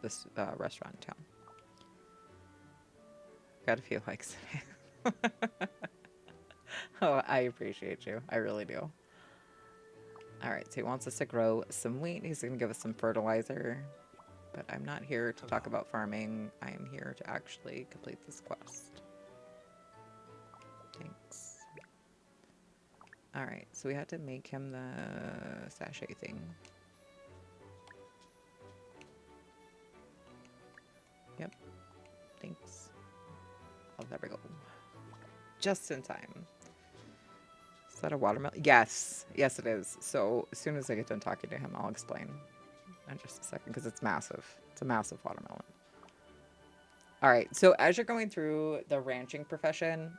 this restaurant in town. Got a few likes. Oh, I appreciate you. I really do. Alright, so he wants us to grow some wheat. He's going to give us some fertilizer. But I'm not here to talk about farming. I am here to actually complete this quest. Thanks. Alright, so we had to make him the sachet thing. Yep. Thanks. Oh, there we go. Just in time. Is that a watermelon? Yes. Yes, it is. So as soon as I get done talking to him, I'll explain in just a second, because it's massive. It's a massive watermelon. All right. So as you're going through the ranching profession,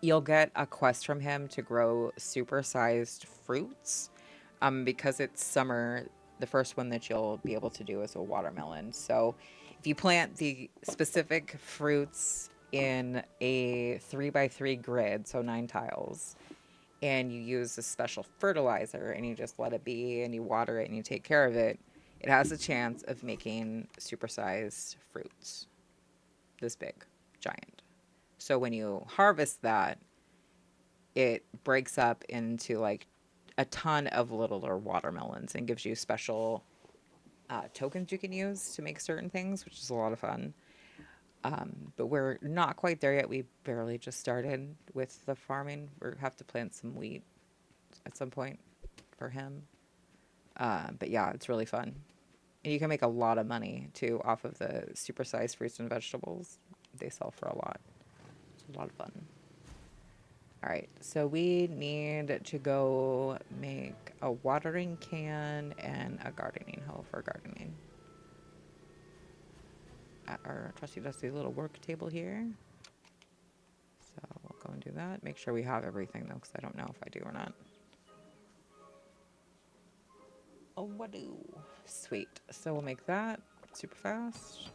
you'll get a quest from him to grow super-sized fruits. Because it's summer, the first one that you'll be able to do is a watermelon. So if you plant the specific fruits in a 3x3 grid, so 9 tiles, and you use a special fertilizer and you just let it be and you water it and you take care of it, it has a chance of making supersized fruits. This big, giant. So when you harvest that, it breaks up into like a ton of littler watermelons and gives you special tokens you can use to make certain things, which is a lot of fun. But we're not quite there yet. We barely just started with the farming. We have to plant some wheat at some point for him. But yeah, it's really fun. And you can make a lot of money too off of the supersized fruits and vegetables. They sell for a lot. It's a lot of fun. All right, so we need to go make a watering can and a gardening hoe for gardening. At our trusty dusty little work table here. So we'll go and do that. Make sure we have everything though, because I don't know if I do or not. Oh, what do? Sweet. So we'll make that super fast.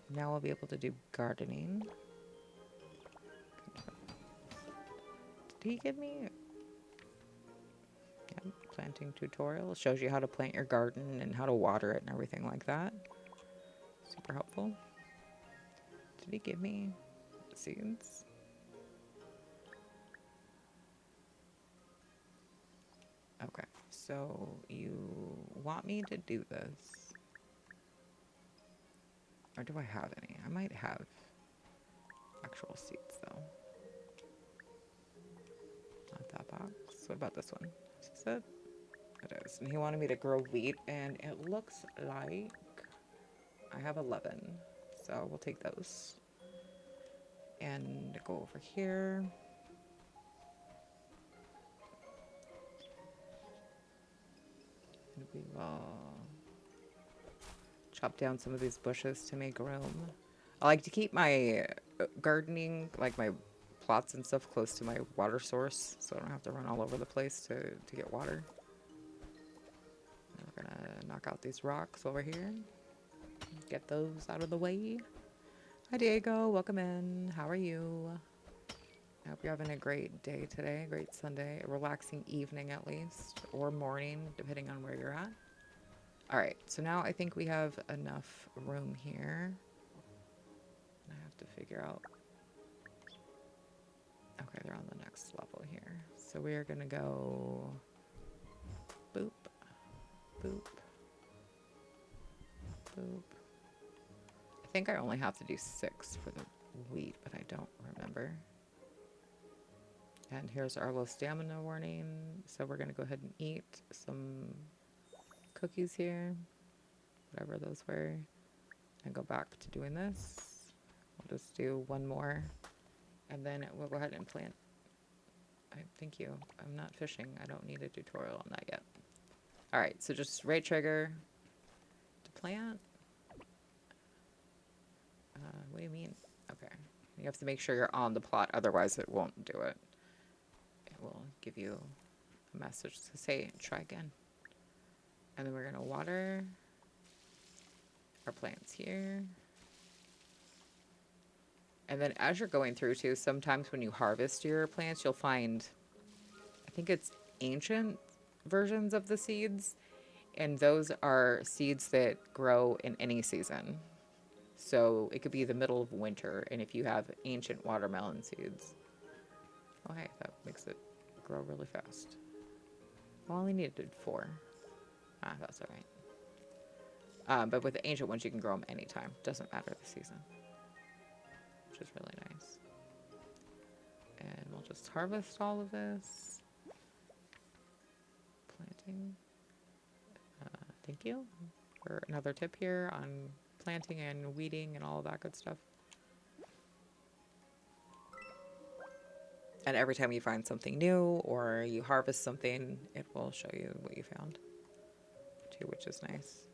Now we'll be able to do gardening. Did he give me? Yeah, planting tutorial. It shows you how to plant your garden and how to water it and everything like that. Super helpful. Did he give me seeds? Okay, so you want me to do this? Or do I have any? I might have actual seeds though. Not that box. What about this one? Is this it? It is. And he wanted me to grow wheat, and it looks like I have 11. So we'll take those. And go over here. And we will chop down some of these bushes to make room. I like to keep my gardening, like my plots and stuff, close to my water source, so I don't have to run all over the place to get water. And we're gonna knock out these rocks over here. Get those out of the way. Hi Diego, welcome in. How are you? I hope you're having a great day today, great Sunday, a relaxing evening at least, or morning, depending on where you're at. All right, so now I think we have enough room here. I have to figure out. Okay, they're on the next level here. So we are gonna go boop, boop, boop. I think I only have to do 6 for the wheat, but I don't remember. And here's our low stamina warning. So we're gonna go ahead and eat some cookies here, whatever those were, and go back to doing this. We'll just do one more, and then we'll go ahead and plant. Thank you. I'm not fishing. I don't need a tutorial on that yet. All right, so just right trigger to plant. What do you mean? Okay. You have to make sure you're on the plot, otherwise it won't do it. It will give you a message to say, try again. And then we're going to water our plants here. And then as you're going through too, sometimes when you harvest your plants, you'll find, I think it's ancient versions of the seeds. And those are seeds that grow in any season. So it could be the middle of winter, and if you have ancient watermelon seeds. Oh, hey, that makes it grow really fast. I only needed 4. Ah, that's all right. But with the ancient ones, you can grow them anytime. Doesn't matter the season, which is really nice. And we'll just harvest all of this. Planting. Thank you for another tip here on planting and weeding and all of that good stuff. And every time you find something new or you harvest something, it will show you what you found too, which is nice.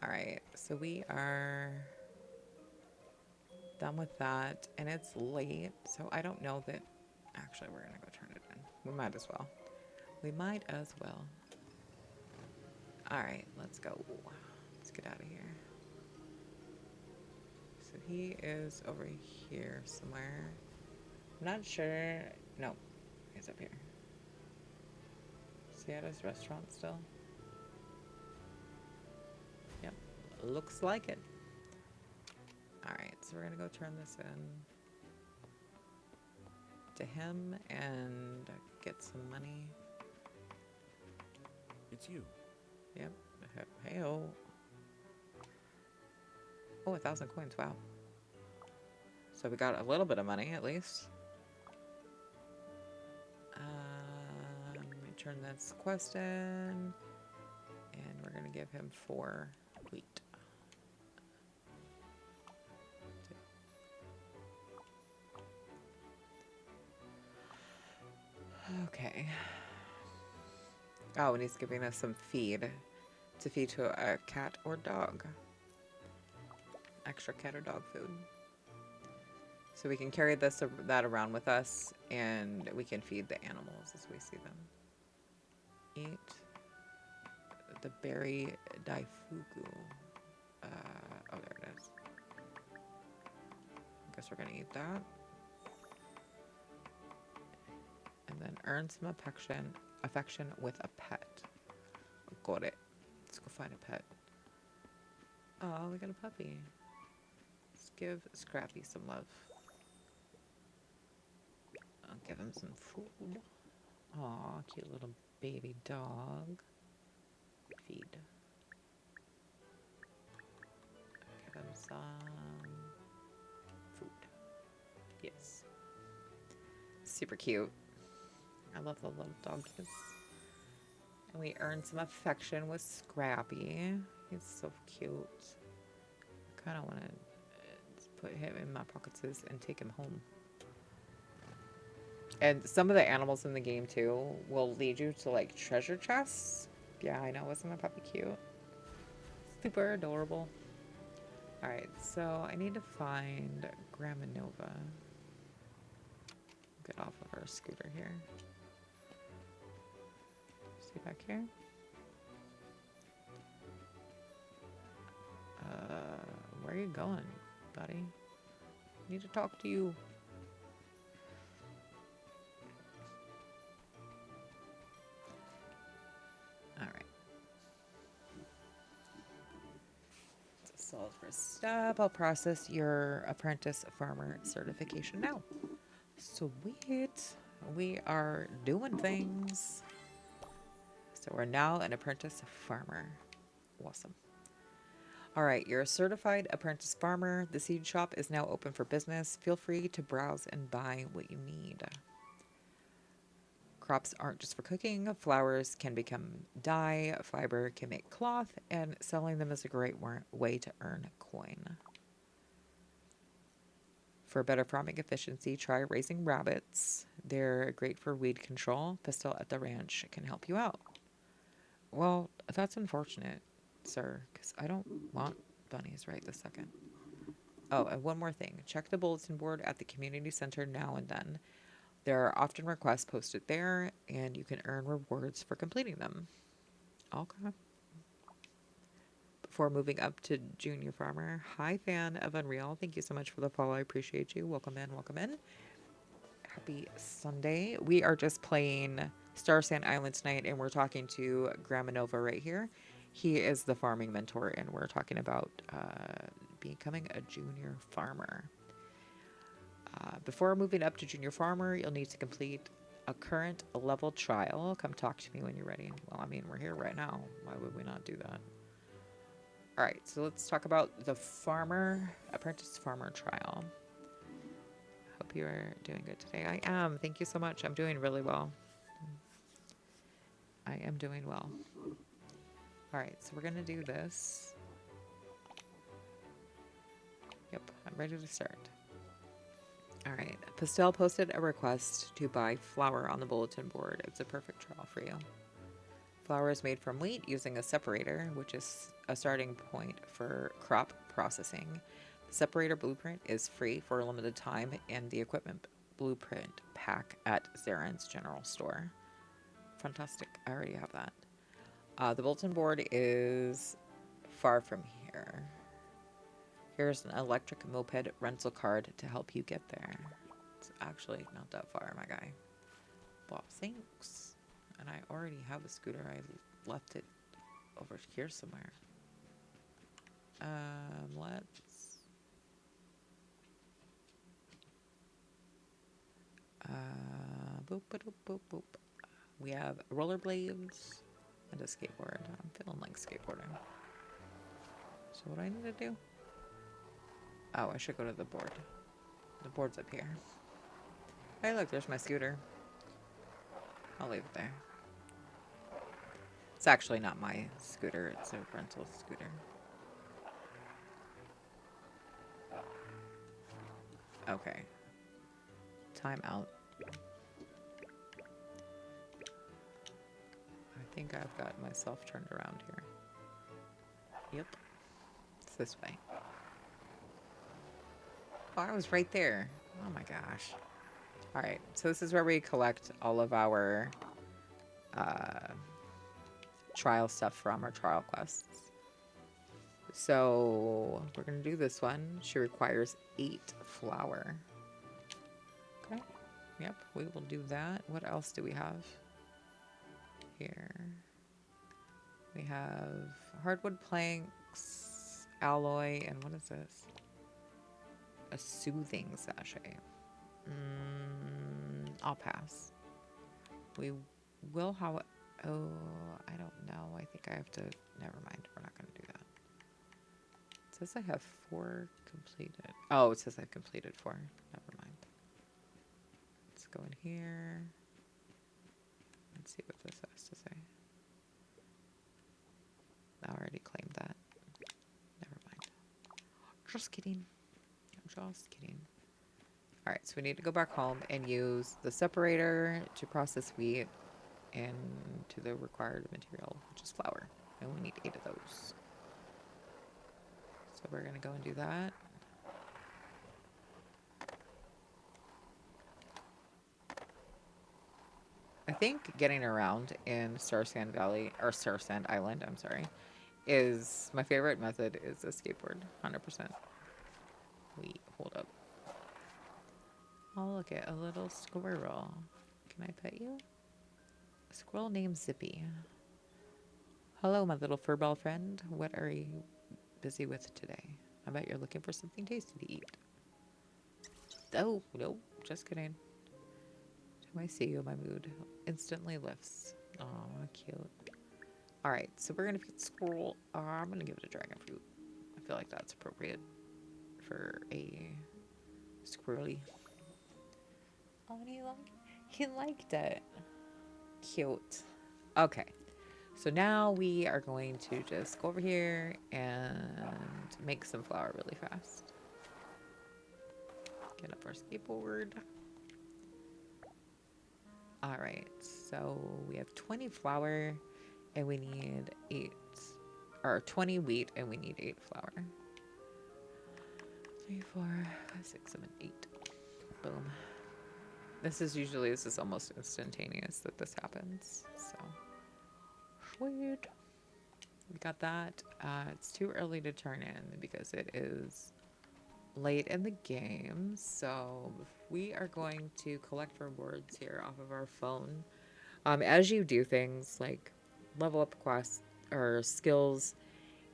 All right, so we are done with that, and it's late, so I don't know that. Actually, we're gonna go turn it in. We might as well. We might as well. All right, let's go. Let's get out of here. So he is over here somewhere. I'm not sure. No, he's up here. Is he at his restaurant still? Yep, looks like it. All right, so we're gonna go turn this in to him and get some money. It's you. Yep. Hey-oh. Oh, 1,000 coins. Wow. So we got a little bit of money, at least. turn this quest in. And we're going to give him 4 wheat. Okay. Oh, and he's giving us some feed to feed to a cat or dog. Extra cat or dog food. So we can carry that around with us, and we can feed the animals as we see them. Eat the berry daifuku. Oh, there it is. I guess we're gonna eat that. And then earn some affection with a pet. Got it. Let's go find a pet. Oh, we got a puppy. Let's give Scrappy some love. I'll give him some food. Aw, cute little baby dog. Feed. Give him some food. Yes. Super cute. I love the little doggies. And we earned some affection with Scrappy. He's so cute. I kind of want to put him in my pockets and take him home. And some of the animals in the game, too, will lead you to, like, treasure chests. Yeah, I know. Wasn't my puppy cute? Super adorable. Alright, so I need to find Graminova. Get off of our scooter here. See back here? Where are you going, buddy? I need to talk to you. Alright. So first step, I'll process your apprentice farmer certification now. Sweet. We are doing things. So we're now an apprentice farmer. Awesome. All right, you're a certified apprentice farmer. The seed shop is now open for business. Feel free to browse and buy what you need. Crops aren't just for cooking. Flowers can become dye, fiber can make cloth, and selling them is a great way to earn coin. For better farming efficiency, try raising rabbits. They're great for weed control. Pistol at the ranch can help you out. Well, that's unfortunate, sir, because I don't want bunnies right this second. Oh, and one more thing. Check the bulletin board at the community center now and then. There are often requests posted there, and you can earn rewards for completing them. Okay. Before moving up to junior farmer, hi fan of Unreal. Thank you so much for the follow. I appreciate you. Welcome in, welcome in. Happy Sunday. We are just playing Starsand Island tonight, and we're talking to Graminova right here. He is the farming mentor, and we're talking about becoming a junior farmer. Before moving up to junior farmer, you'll need to complete a current level trial. Come talk to me when you're ready. Well, I mean, we're here right now. Why would we not do that? All right, so let's talk about the apprentice farmer trial. Hope you're doing good today. I am. Thank you so much. I'm doing really well. I am doing well. All right, so we're going to do this. Yep, I'm ready to start. All right, Pastel posted a request to buy flour on the bulletin board. It's a perfect trial for you. Flour is made from wheat using a separator, which is a starting point for crop processing. The separator blueprint is free for a limited time in the equipment blueprint pack at Zaren's General Store. Fantastic. I already have that. The bulletin board is far from here. Here's an electric moped rental card to help you get there. It's actually not that far, my guy. Well, thanks. And I already have a scooter. I left it over here somewhere. Let's... boop, boop, boop, boop. We have rollerblades and a skateboard. I'm feeling like skateboarding. So what do I need to do? Oh, I should go to the board. The board's up here. Hey, look, there's my scooter. I'll leave it there. It's actually not my scooter. It's a rental scooter. Okay. Time out. I think I've got myself turned around here. Yep. It's this way. Oh, I was right there. Oh my gosh. All right. So this is where we collect all of our uh, trial stuff from our trial quests. So we're going to do this one. She requires 8 flour. Okay. Yep, we will do that. What else do we have here? We have hardwood planks, alloy, and what is this? A soothing sachet. I'll pass. We will have... Oh, I don't know. I think I have to... Never mind. We're not going to do that. It says I have 4 completed. Oh, it says I've completed 4. Never mind. Let's go in here. Let's see what this has to say. I already claimed that. Never mind. Just kidding. I'm just kidding. Alright, so we need to go back home and use the separator to process wheat into the required material, which is flour. And we need 8 of those. So we're going to go and do that. I think getting around in Starsand Valley, or Starsand Island, I'm sorry, is my favorite method is a skateboard, 100%. Wait, hold up. Oh, look at a little squirrel. Can I pet you? A squirrel named Zippy. Hello, my little furball friend. What are you busy with today? I bet you're looking for something tasty to eat. Oh, nope, just kidding. When I see you, my mood instantly lifts. Aw, cute. Alright, so we're gonna feed squirrel. I'm gonna give it a dragon fruit. I feel like that's appropriate for a squirrely. Oh, he liked it. Cute. Okay, so now we are going to just go over here and make some flour really fast. Get up our skateboard. Alright, so we have 20 flour and we need 8, or 20 wheat and we need 8 flour. 3, 4, 5, 6, 7, 8. Boom. This is almost instantaneous that this happens. So, sweet. We got that. It's too early to turn in because it is late in the game. So we are going to collect rewards here off of our phone. As you do things like level up quests or skills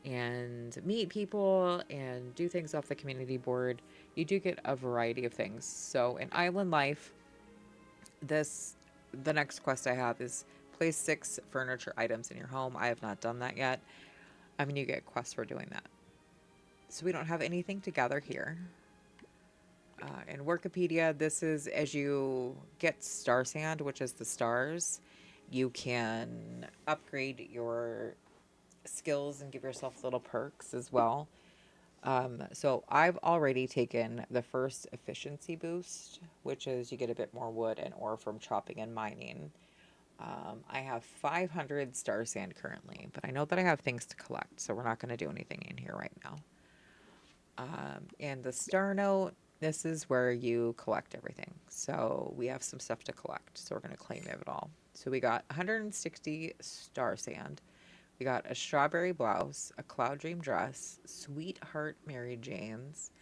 and meet people and do things off the community board, you do get a variety of things. So in Island Life, the next quest I have is place 6 furniture items in your home. I have not done that yet. I mean, you get quests for doing that. So we don't have anything to gather here. In Wikipedia, this is as you get star sand, which is the stars, you can upgrade your skills and give yourself little perks as well. So I've already taken the first efficiency boost, which is you get a bit more wood and ore from chopping and mining. I have 500 star sand currently, but I know that I have things to collect, so we're not going to do anything in here right now. And the star note, this is where you collect everything. So we have some stuff to collect, so we're going to claim it all. So we got 160 star sand. We got a strawberry blouse, a cloud dream dress, sweetheart Mary Jane's.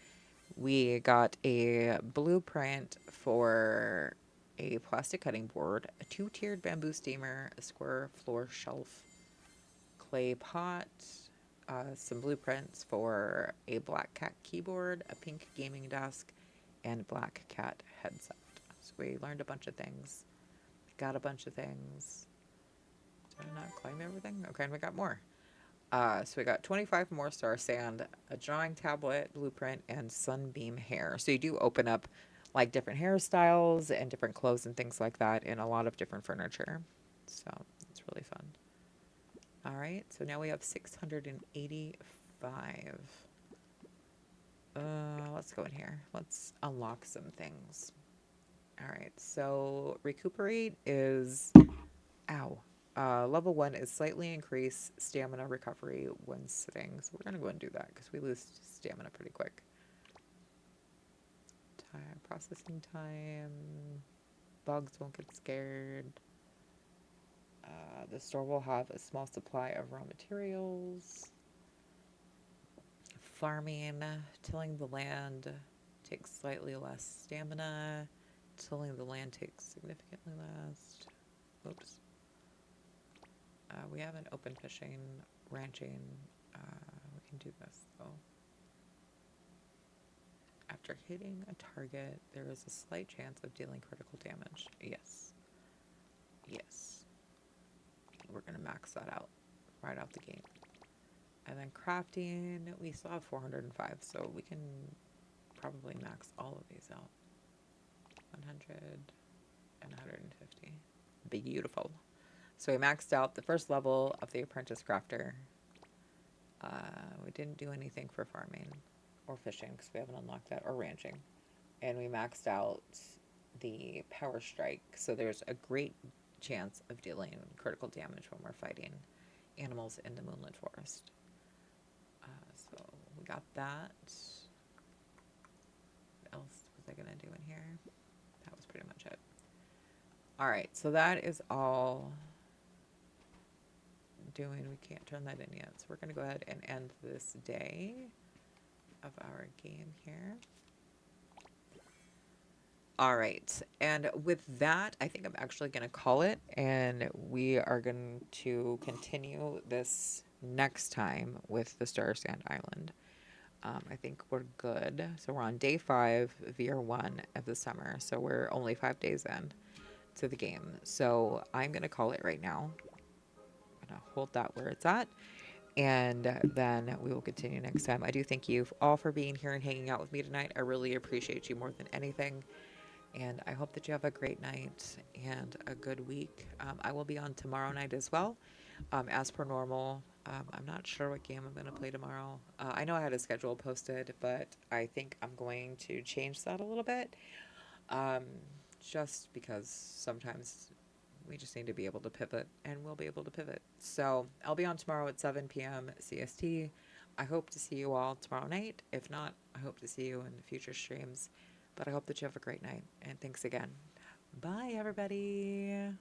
We got a blueprint for a plastic cutting board, a 2-tiered bamboo steamer, a square floor shelf, clay pot, some blueprints for a black cat keyboard, a pink gaming desk, and black cat headset. So we learned a bunch of things, got a bunch of things. Did I not claim everything? Okay, and we got more. So we got 25 more star sand, a drawing tablet, blueprint, and sunbeam hair. So you do open up like different hairstyles and different clothes and things like that in a lot of different furniture. So it's really fun. All right, so now we have 685. Let's go in here. Let's unlock some things. All right, so recuperate is, ow. Level 1 is slightly increase stamina recovery when sitting. So we're going to go and do that because we lose stamina pretty quick. Processing time. Bugs won't get scared. The store will have a small supply of raw materials. Farming, tilling the land takes slightly less stamina. Tilling the land takes significantly less. Oops. We have an open fishing, ranching. We can do this though. After hitting a target, there is a slight chance of dealing critical damage. Yes. Yes. We're going to max that out right out the gate. And then crafting, we still have 405, so we can probably max all of these out. 100 and 150. Beautiful. So we maxed out the first level of the apprentice crafter. We didn't do anything for farming or fishing because we haven't unlocked that, or ranching. And we maxed out the power strike, so there's a great chance of dealing critical damage when we're fighting animals in the Moonlit Forest. So we got that. What else was I going to do in here? That was pretty much it. All right, so that is all doing. We can't turn that in yet, so we're going to go ahead and end this day of our game here. All right, and with that, I think I'm actually going to call it, and we are going to continue this next time with the Starsand Island. I think we're good. So we're on day 5 of year 1 of the summer, so we're only 5 days in to the game. So I'm going to call it right now. I'm going to hold that where it's at, and then we will continue next time. I do thank you all for being here and hanging out with me tonight. I really appreciate you more than anything. And I hope that you have a great night and a good week. I will be on tomorrow night as well, as per normal. I'm not sure what game I'm going to play tomorrow. I know I had a schedule posted, but I think I'm going to change that a little bit. Just because sometimes we just need to be able to pivot, and we'll be able to pivot. So I'll be on tomorrow at 7 p.m. CST. I hope to see you all tomorrow night. If not, I hope to see you in future streams. But I hope that you have a great night. And thanks again. Bye, everybody.